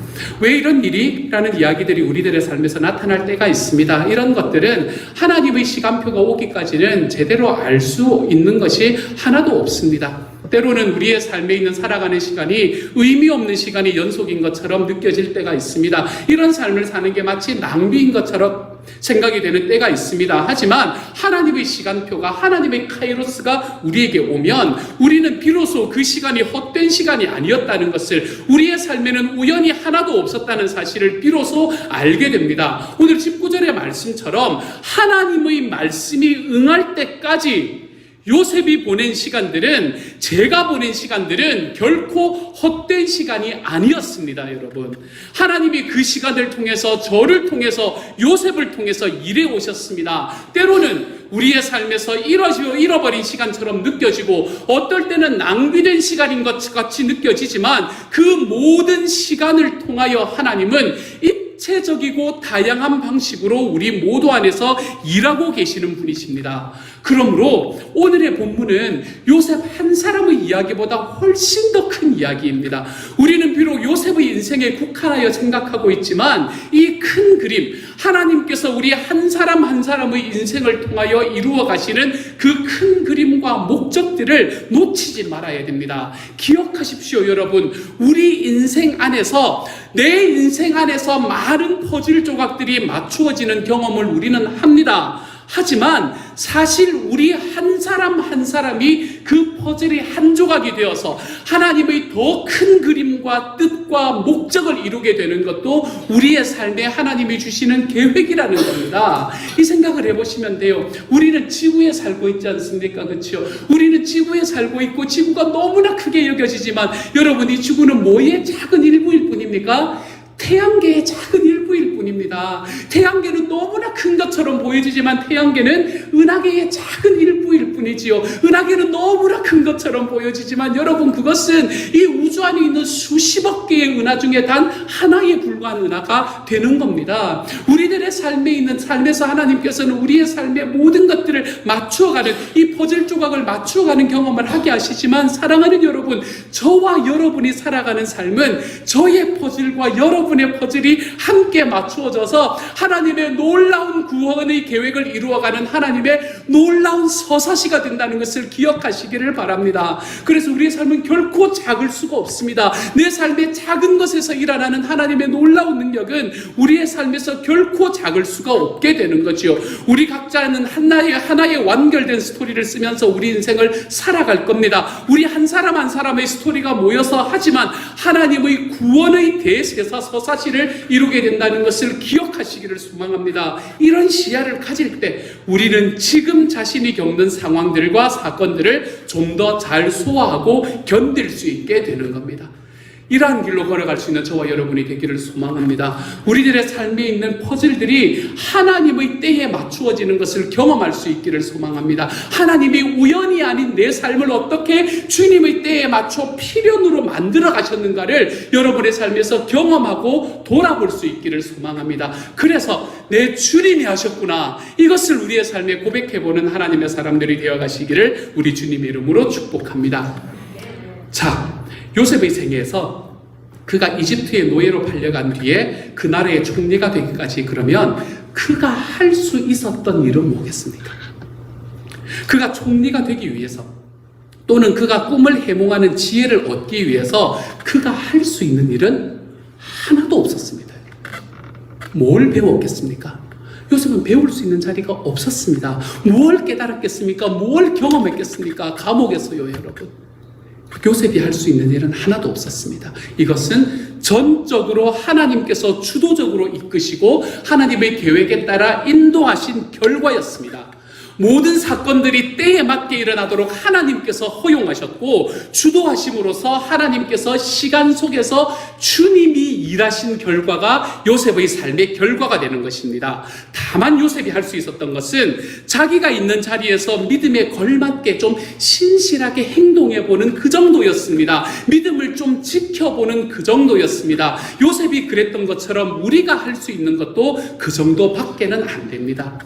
왜 이런 일이라는 이야기들이 우리들의 삶에서 나타날 때가 있습니다. 이런 것들은 하나님의 시간표가 오기까지는 제대로 알 수 있는 것이 하나도 없습니다. 때로는 우리의 삶에 있는 살아가는 시간이 의미 없는 시간이 연속인 것처럼 느껴질 때가 있습니다. 이런 삶을 사는 게 마치 낭비인 것처럼 생각이 되는 때가 있습니다. 하지만 하나님의 시간표가, 하나님의 카이로스가 우리에게 오면 우리는 비로소 그 시간이 헛된 시간이 아니었다는 것을, 우리의 삶에는 우연이 하나도 없었다는 사실을 비로소 알게 됩니다. 오늘 19절의 말씀처럼 하나님의 말씀이 응할 때까지 요셉이 보낸 시간들은, 제가 보낸 시간들은 결코 헛된 시간이 아니었습니다, 여러분. 하나님이 그 시간을 통해서, 저를 통해서, 요셉을 통해서 일해 오셨습니다. 때로는 우리의 삶에서 잃어버린 시간처럼 느껴지고, 어떨 때는 낭비된 시간인 것 같이 느껴지지만, 그 모든 시간을 통하여 하나님은 입체적이고 다양한 방식으로 우리 모두 안에서 일하고 계시는 분이십니다. 그러므로 오늘의 본문은 요셉 한 사람의 이야기보다 훨씬 더 큰 이야기입니다. 우리는 비록 요셉의 인생에 국한하여 생각하고 있지만 이 큰 그림, 하나님께서 우리 한 사람 한 사람의 인생을 통하여 이루어 가시는 그 큰 그림과 목적들을 놓치지 말아야 됩니다. 기억하십시오, 여러분. 우리 인생 안에서, 내 인생 안에서 많은 퍼즐 조각들이 맞추어지는 경험을 우리는 합니다. 하지만 사실 우리 한 사람 한 사람이 그 퍼즐이 한 조각이 되어서 하나님의 더 큰 그림과 뜻과 목적을 이루게 되는 것도 우리의 삶에 하나님이 주시는 계획이라는 겁니다. 이 생각을 해보시면 돼요. 우리는 지구에 살고 있지 않습니까? 그렇죠? 우리는 지구에 살고 있고 지구가 너무나 크게 여겨지지만, 여러분, 이 지구는 뭐의 작은 일부일 뿐입니까? 태양계의 작은 일부일 뿐입니다. 태양계는 너무나 큰 것처럼 보여지지만 태양계는 은하계의 작은 일부일 뿐이지요. 은하계는 너무나 큰 것처럼 보여지지만 여러분, 그것은 이 우주 안에 있는 수십억 개의 은하 중에 단 하나에 불과한 은하가 되는 겁니다. 우리들의 삶에 있는, 삶에서 하나님께서는 우리의 삶의 모든 것들을 맞추어가는, 이 퍼즐 조각을 맞추어가는 경험을 하게 하시지만, 사랑하는 여러분, 저와 여러분이 살아가는 삶은 저의 퍼즐과 여러분의 퍼즐이 함께 맞추어져서 하나님의 놀라운 구원의 계획을 이루어가는 하나님의 놀라운 서사시가 된다는 것을 기억하시기를 바랍니다. 그래서 우리의 삶은 결코 작을 수가 없습니다. 내 삶의 작은 것에서 일어나는 하나님의 놀라운 능력은 우리의 삶에서 결코 작을 수가 없게 되는 거지요. 우리 각자는 하나의 완결된 스토리를 쓰면서 우리 인생을 살아갈 겁니다. 우리 한 사람 한 사람의 스토리가 모여서, 하지만 하나님의 구원의 대세사 서사시를 이루게 된다는 것을 기억하시기를 소망합니다. 이런 시야를 가질 때 우리는 지금 자신이 겪는 상황들과 사건들을 좀 더 잘 소화하고 견딜 수 있게 되는 겁니다. 이러한 길로 걸어갈 수 있는 저와 여러분이 되기를 소망합니다. 우리들의 삶에 있는 퍼즐들이 하나님의 때에 맞추어지는 것을 경험할 수 있기를 소망합니다. 하나님이 우연이 아닌 내 삶을 어떻게 주님의 때에 맞춰 필연으로 만들어 가셨는가를 여러분의 삶에서 경험하고 돌아볼 수 있기를 소망합니다. 그래서 내 주님이 하셨구나, 이것을 우리의 삶에 고백해보는 하나님의 사람들이 되어가시기를 우리 주님의 이름으로 축복합니다. 자, 요셉의 생애에서 그가 이집트의 노예로 팔려간 뒤에 그 나라의 총리가 되기까지, 그러면 그가 할 수 있었던 일은 뭐겠습니까? 그가 총리가 되기 위해서, 또는 그가 꿈을 해몽하는 지혜를 얻기 위해서 그가 할 수 있는 일은 하나도 없었습니다. 뭘 배웠겠습니까? 요셉은 배울 수 있는 자리가 없었습니다. 뭘 깨달았겠습니까? 뭘 경험했겠습니까? 감옥에서요, 여러분. 요셉이 할 수 있는 일은 하나도 없었습니다. 이것은 전적으로 하나님께서 주도적으로 이끄시고 하나님의 계획에 따라 인도하신 결과였습니다. 모든 사건들이 때에 맞게 일어나도록 하나님께서 허용하셨고, 주도하심으로써 하나님께서 시간 속에서 주님이 일하신 결과가 요셉의 삶의 결과가 되는 것입니다. 다만 요셉이 할 수 있었던 것은 자기가 있는 자리에서 믿음에 걸맞게 좀 신실하게 행동해보는 그 정도였습니다. 믿음을 좀 지켜보는 그 정도였습니다. 요셉이 그랬던 것처럼 우리가 할 수 있는 것도 그 정도밖에는 안 됩니다.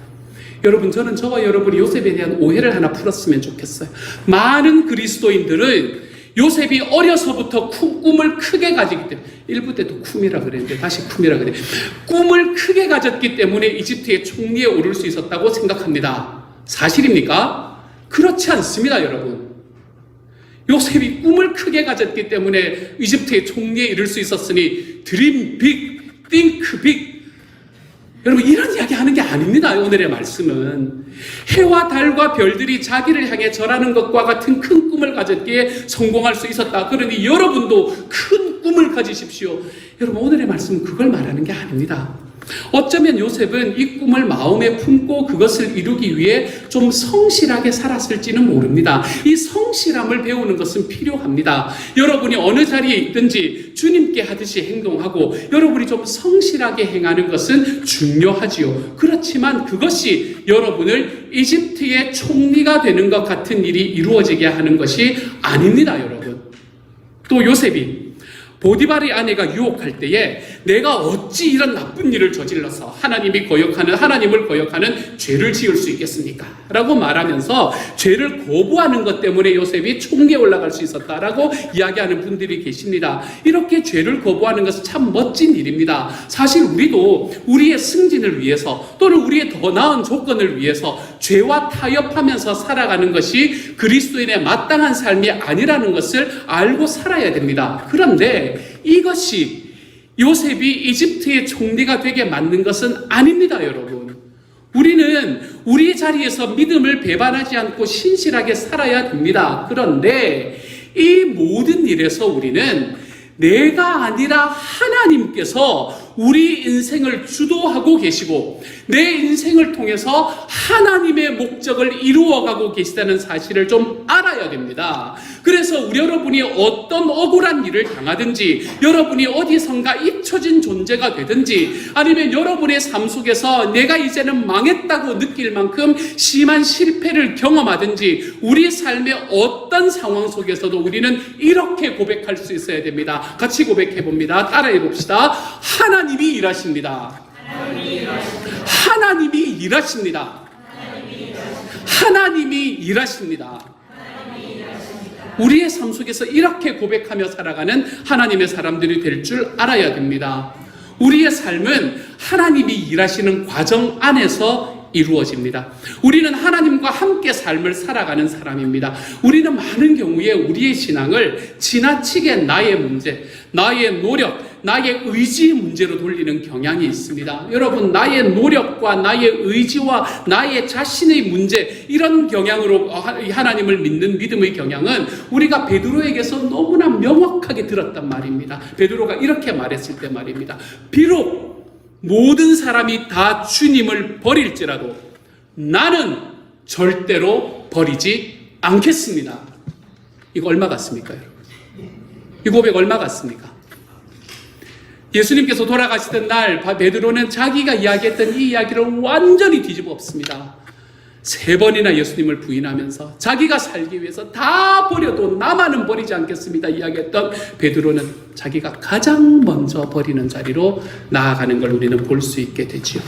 여러분, 저는 저와 여러분이 요셉에 대한 오해를 하나 풀었으면 좋겠어요. 많은 그리스도인들은 요셉이 어려서부터 꿈을 크게 가지기 때문에, 일부 때도 쿰이라 그랬는데 다시 쿰이라 그래. 꿈을 크게 가졌기 때문에 이집트의 총리에 오를 수 있었다고 생각합니다. 사실입니까? 그렇지 않습니다, 여러분. 요셉이 꿈을 크게 가졌기 때문에 이집트의 총리에 이를 수 있었으니 dream big, think big. 여러분, 이런 이야기 하는 게 아닙니다. 오늘의 말씀은 해와 달과 별들이 자기를 향해 절하는 것과 같은 큰 꿈을 가졌기에 성공할 수 있었다. 그러니 여러분도 큰 꿈을 가지십시오. 여러분, 오늘의 말씀은 그걸 말하는 게 아닙니다. 어쩌면 요셉은 이 꿈을 마음에 품고 그것을 이루기 위해 좀 성실하게 살았을지는 모릅니다. 이 성실함을 배우는 것은 필요합니다. 여러분이 어느 자리에 있든지 주님께 하듯이 행동하고 여러분이 좀 성실하게 행하는 것은 중요하지요. 그렇지만 그것이 여러분을 이집트의 총리가 되는 것 같은 일이 이루어지게 하는 것이 아닙니다, 여러분. 또 요셉이 보디발의 아내가 유혹할 때에 내가 어찌 이런 나쁜 일을 저질러서 하나님을 거역하는 죄를 지을 수 있겠습니까? 라고 말하면서 죄를 거부하는 것 때문에 요셉이 총리에 올라갈 수 있었다라고 이야기하는 분들이 계십니다. 이렇게 죄를 거부하는 것은 참 멋진 일입니다. 사실 우리도 우리의 승진을 위해서 또는 우리의 더 나은 조건을 위해서 죄와 타협하면서 살아가는 것이 그리스도인의 마땅한 삶이 아니라는 것을 알고 살아야 됩니다. 그런데 이것이 요셉이 이집트의 총리가 되게 맞는 것은 아닙니다, 여러분. 우리는 우리 자리에서 믿음을 배반하지 않고 신실하게 살아야 됩니다. 그런데 이 모든 일에서 우리는 내가 아니라 하나님께서 우리 인생을 주도하고 계시고 내 인생을 통해서 하나님의 목적을 이루어가고 계시다는 사실을 좀 알아야 됩니다. 그래서 여러분이 어떤 억울한 일을 당하든지 여러분이 어디선가 잊혀진 존재가 되든지 아니면 여러분의 삶 속에서 내가 이제는 망했다고 느낄 만큼 심한 실패를 경험하든지 우리 삶의 어떤 상황 속에서도 우리는 이렇게 고백할 수 있어야 됩니다. 같이 고백해 봅니다. 따라해 봅시다. 하나님이 일하십니다. 하나님이 일하십니다. 하나님이 일하십니다. 우리의 삶 속에서 이렇게 고백하며 살아가는 하나님의 사람들이 될 줄 알아야 됩니다. 우리의 삶은 하나님이 일하시는 과정 안에서 이루어집니다. 우리는 하나님과 함께 삶을 살아가는 사람입니다. 우리는 많은 경우에 우리의 신앙을 지나치게 나의 문제, 나의 노력, 나의 의지 문제로 돌리는 경향이 있습니다. 여러분, 나의 노력과 나의 의지와 나의 자신의 문제, 이런 경향으로 하나님을 믿는 믿음의 경향은 우리가 베드로에게서 너무나 명확하게 들었단 말입니다. 베드로가 이렇게 말했을 때 말입니다. 비록 모든 사람이 다 주님을 버릴지라도 나는 절대로 버리지 않겠습니다. 이거 얼마 같습니까, 여러분? 이 고백 얼마 같습니까? 예수님께서 돌아가시던 날 베드로는 자기가 이야기했던 이 이야기를 완전히 뒤집어 엎습니다. 3번이나 예수님을 부인하면서 자기가 살기 위해서 다 버려도 나만은 버리지 않겠습니다 이야기했던 베드로는 자기가 가장 먼저 버리는 자리로 나아가는 걸 우리는 볼 수 있게 되지요.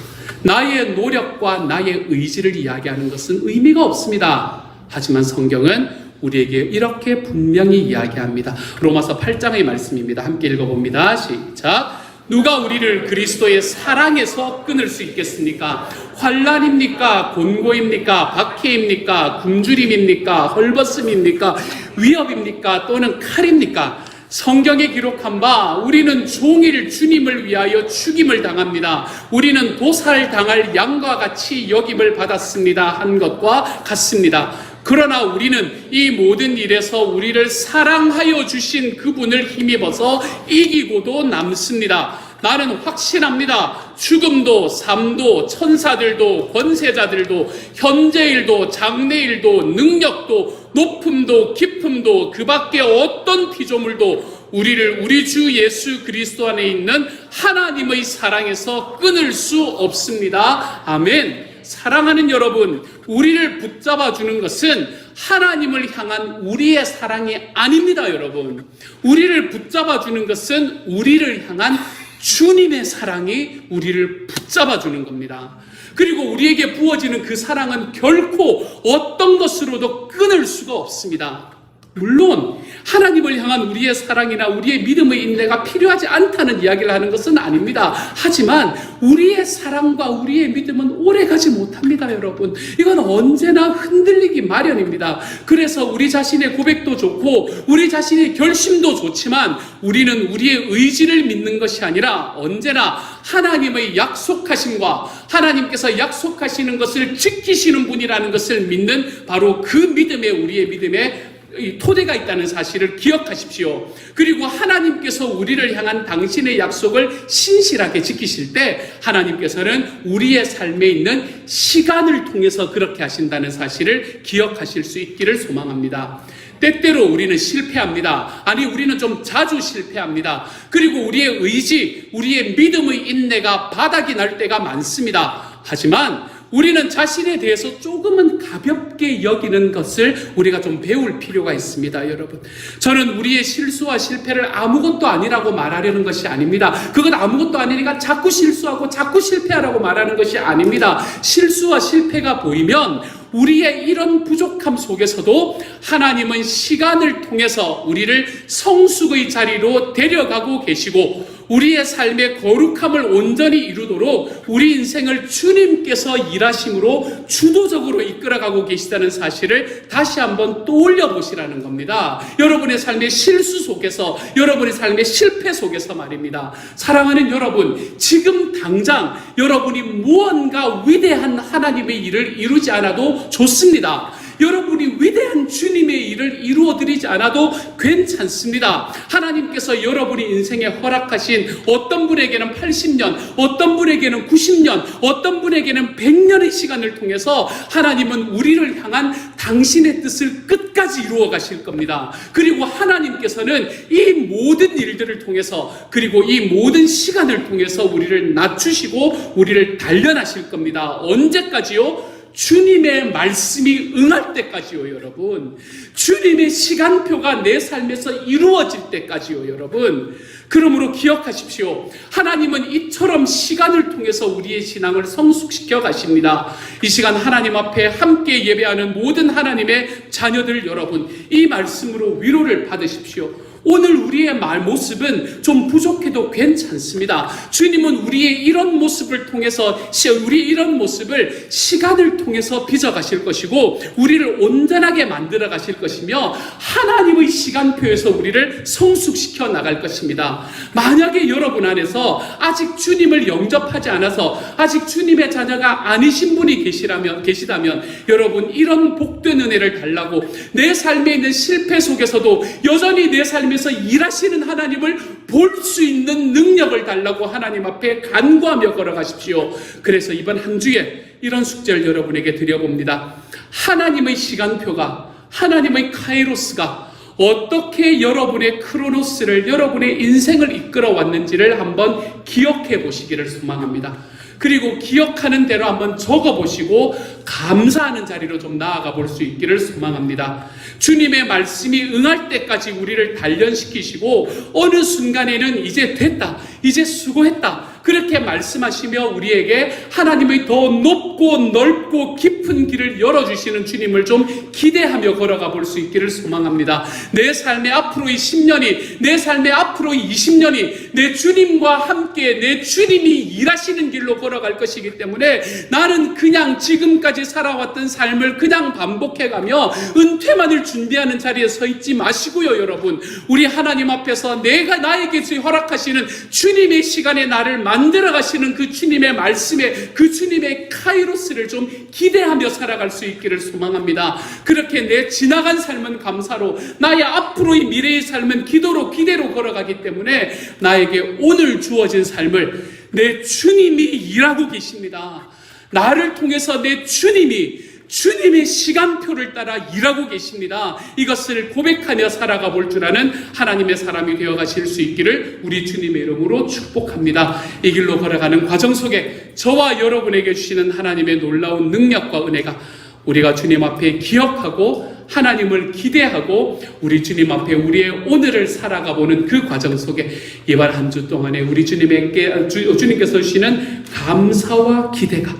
나의 노력과 나의 의지를 이야기하는 것은 의미가 없습니다. 하지만 성경은 우리에게 이렇게 분명히 이야기합니다. 로마서 8장의 말씀입니다. 함께 읽어봅니다. 시작. 누가 우리를 그리스도의 사랑에서 끊을 수 있겠습니까? 환난입니까? 곤고입니까? 박해입니까? 굶주림입니까? 헐벗음입니까? 위협입니까? 또는 칼입니까? 성경에 기록한 바 우리는 종일 주님을 위하여 죽임을 당합니다. 우리는 도살당할 양과 같이 여김을 받았습니다 한 것과 같습니다. 그러나 우리는 이 모든 일에서 우리를 사랑하여 주신 그분을 힘입어서 이기고도 남습니다. 나는 확신합니다. 죽음도 삶도 천사들도 권세자들도 현재일도 장래일도 능력도 높음도 깊음도 그 밖에 어떤 피조물도 우리를 우리 주 예수 그리스도 안에 있는 하나님의 사랑에서 끊을 수 없습니다. 아멘. 사랑하는 여러분, 우리를 붙잡아 주는 것은 하나님을 향한 우리의 사랑이 아닙니다, 여러분. 우리를 붙잡아 주는 것은 우리를 향한 주님의 사랑이 우리를 붙잡아 주는 겁니다. 그리고 우리에게 부어지는 그 사랑은 결코 어떤 것으로도 끊을 수가 없습니다. 물론 하나님을 향한 우리의 사랑이나 우리의 믿음의 인내가 필요하지 않다는 이야기를 하는 것은 아닙니다. 하지만 우리의 사랑과 우리의 믿음은 오래가지 못합니다, 여러분. 이건 언제나 흔들리기 마련입니다. 그래서 우리 자신의 고백도 좋고 우리 자신의 결심도 좋지만 우리는 우리의 의지를 믿는 것이 아니라 언제나 하나님의 약속하심과 하나님께서 약속하시는 것을 지키시는 분이라는 것을 믿는 바로 그 믿음에 우리의 믿음에 토대가 있다는 사실을 기억하십시오. 그리고 하나님께서 우리를 향한 당신의 약속을 신실하게 지키실 때 하나님께서는 우리의 삶에 있는 시간을 통해서 그렇게 하신다는 사실을 기억하실 수 있기를 소망합니다. 때때로 우리는 실패합니다. 아니, 우리는 좀 자주 실패합니다. 그리고 우리의 의지, 우리의 믿음의 인내가 바닥이 날 때가 많습니다. 하지만 우리는 자신에 대해서 조금은 가볍게 여기는 것을 우리가 좀 배울 필요가 있습니다, 여러분. 저는 우리의 실수와 실패를 아무것도 아니라고 말하려는 것이 아닙니다. 그건 아무것도 아니니까 자꾸 실수하고 자꾸 실패하라고 말하는 것이 아닙니다. 실수와 실패가 보이면 우리의 이런 부족함 속에서도 하나님은 시간을 통해서 우리를 성숙의 자리로 데려가고 계시고 우리의 삶의 거룩함을 온전히 이루도록 우리 인생을 주님께서 일하심으로 주도적으로 이끌어가고 계시다는 사실을 다시 한번 떠올려 보시라는 겁니다. 여러분의 삶의 실수 속에서, 여러분의 삶의 실패 속에서 말입니다. 사랑하는 여러분, 지금 당장 여러분이 무언가 위대한 하나님의 일을 이루지 않아도 좋습니다. 여러분이 위대한 주님의 일을 이루어드리지 않아도 괜찮습니다. 하나님께서 여러분이 인생에 허락하신 어떤 분에게는 80년, 어떤 분에게는 90년, 어떤 분에게는 100년의 시간을 통해서 하나님은 우리를 향한 당신의 뜻을 끝까지 이루어 가실 겁니다. 그리고 하나님께서는 이 모든 일들을 통해서 그리고 이 모든 시간을 통해서 우리를 낮추시고 우리를 단련하실 겁니다. 언제까지요? 주님의 말씀이 응할 때까지요, 여러분. 주님의 시간표가 내 삶에서 이루어질 때까지요, 여러분. 그러므로 기억하십시오. 하나님은 이처럼 시간을 통해서 우리의 신앙을 성숙시켜 가십니다. 이 시간 하나님 앞에 함께 예배하는 모든 하나님의 자녀들 여러분, 이 말씀으로 위로를 받으십시오. 오늘 우리의 모습은 좀 부족해도 괜찮습니다. 주님은 우리의 이런 모습을 통해서, 우리의 이런 모습을 시간을 통해서 빚어가실 것이고 우리를 온전하게 만들어 가실 것이며 하나님의 시간표에서 우리를 성숙시켜 나갈 것입니다. 만약에 여러분 안에서 아직 주님을 영접하지 않아서 아직 주님의 자녀가 아니신 분이 계시다면 여러분, 이런 복된 은혜를 달라고 내 삶에 있는 실패 속에서도 여전히 내 삶에 일하시는 하나님을 볼 수 있는 능력을 달라고 하나님 앞에 간구하며 걸어가십시오. 그래서 이번 한 주에 이런 숙제를 여러분에게 드려봅니다. 하나님의 시간표가, 하나님의 카이로스가 어떻게 여러분의 크로노스를, 여러분의 인생을 이끌어 왔는지를 한번 기억해 보시기를 소망합니다. 그리고 기억하는 대로 한번 적어보시고 감사하는 자리로 좀 나아가 볼 수 있기를 소망합니다. 주님의 말씀이 응할 때까지 우리를 단련시키시고 어느 순간에는 이제 됐다, 이제 수고했다, 그렇게 말씀하시며 우리에게 하나님의 더 높고 넓고 깊은 길을 열어주시는 주님을 좀 기대하며 걸어가 볼 수 있기를 소망합니다. 내 삶의 앞으로의 10년이, 내 삶의 앞으로의 20년이 내 주님과 함께 내 주님이 일하시는 길로 걸어갈 것이기 때문에 나는 그냥 지금까지 살아왔던 삶을 그냥 반복해가며 은퇴만을 준비하는 자리에 서 있지 마시고요, 여러분. 우리 하나님 앞에서 내가 나에게 허락하시는 주님의 시간에 나를 만들어 가시는 그 주님의 말씀에, 그 주님의 카이로스를 좀 기대하며 살아갈 수 있기를 소망합니다. 그렇게 내 지나간 삶은 감사로, 나의 앞으로의 미래의 삶은 기도로, 기대로 걸어가기 때문에 나에게 오늘 주어진 삶을 내 주님이 일하고 계십니다. 나를 통해서 내 주님의 시간표를 따라 일하고 계십니다. 이것을 고백하며 살아가 볼 줄 아는 하나님의 사람이 되어 가실 수 있기를 우리 주님의 이름으로 축복합니다. 이 길로 걸어가는 과정 속에 저와 여러분에게 주시는 하나님의 놀라운 능력과 은혜가 우리가 주님 앞에 기억하고 하나님을 기대하고 우리 주님 앞에 우리의 오늘을 살아가 보는 그 과정 속에 이번 한 주 동안에 우리 주님께서 주시는 감사와 기대가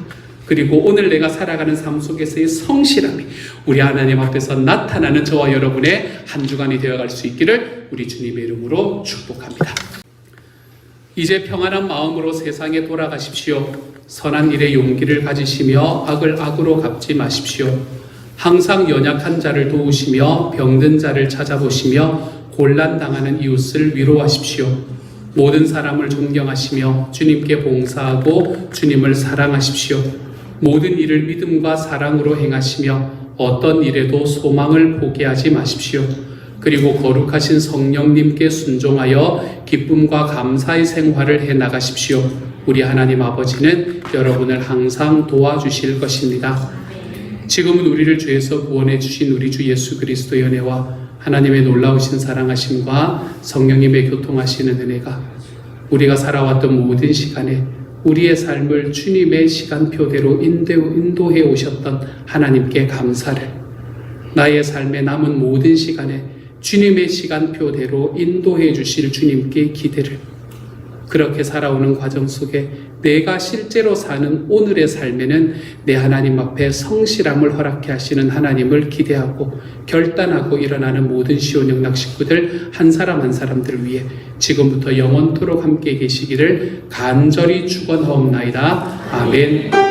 그리고 오늘 내가 살아가는 삶 속에서의 성실함이 우리 하나님 앞에서 나타나는 저와 여러분의 한 주간이 되어갈 수 있기를 우리 주님의 이름으로 축복합니다. 이제 평안한 마음으로 세상에 돌아가십시오. 선한 일에 용기를 가지시며 악을 악으로 갚지 마십시오. 항상 연약한 자를 도우시며 병든 자를 찾아보시며 곤란당하는 이웃을 위로하십시오. 모든 사람을 존경하시며 주님께 봉사하고 주님을 사랑하십시오. 모든 일을 믿음과 사랑으로 행하시며 어떤 일에도 소망을 포기하지 마십시오. 그리고 거룩하신 성령님께 순종하여 기쁨과 감사의 생활을 해 나가십시오. 우리 하나님 아버지는 여러분을 항상 도와주실 것입니다. 지금은 우리를 죄에서 구원해 주신 우리 주 예수 그리스도의 은혜와 하나님의 놀라우신 사랑하심과 성령님의 교통하시는 은혜가 우리가 살아왔던 모든 시간에 우리의 삶을 주님의 시간표대로 인도해 오셨던 하나님께 감사를, 나의 삶의 남은 모든 시간에 주님의 시간표대로 인도해 주실 주님께 기대를, 그렇게 살아오는 과정 속에 내가 실제로 사는 오늘의 삶에는 내 하나님 앞에 성실함을 허락해 하시는 하나님을 기대하고 결단하고 일어나는 모든 시온영락 식구들 한 사람 한 사람들을 위해 지금부터 영원토록 함께 계시기를 간절히 축원하옵나이다. 아멘.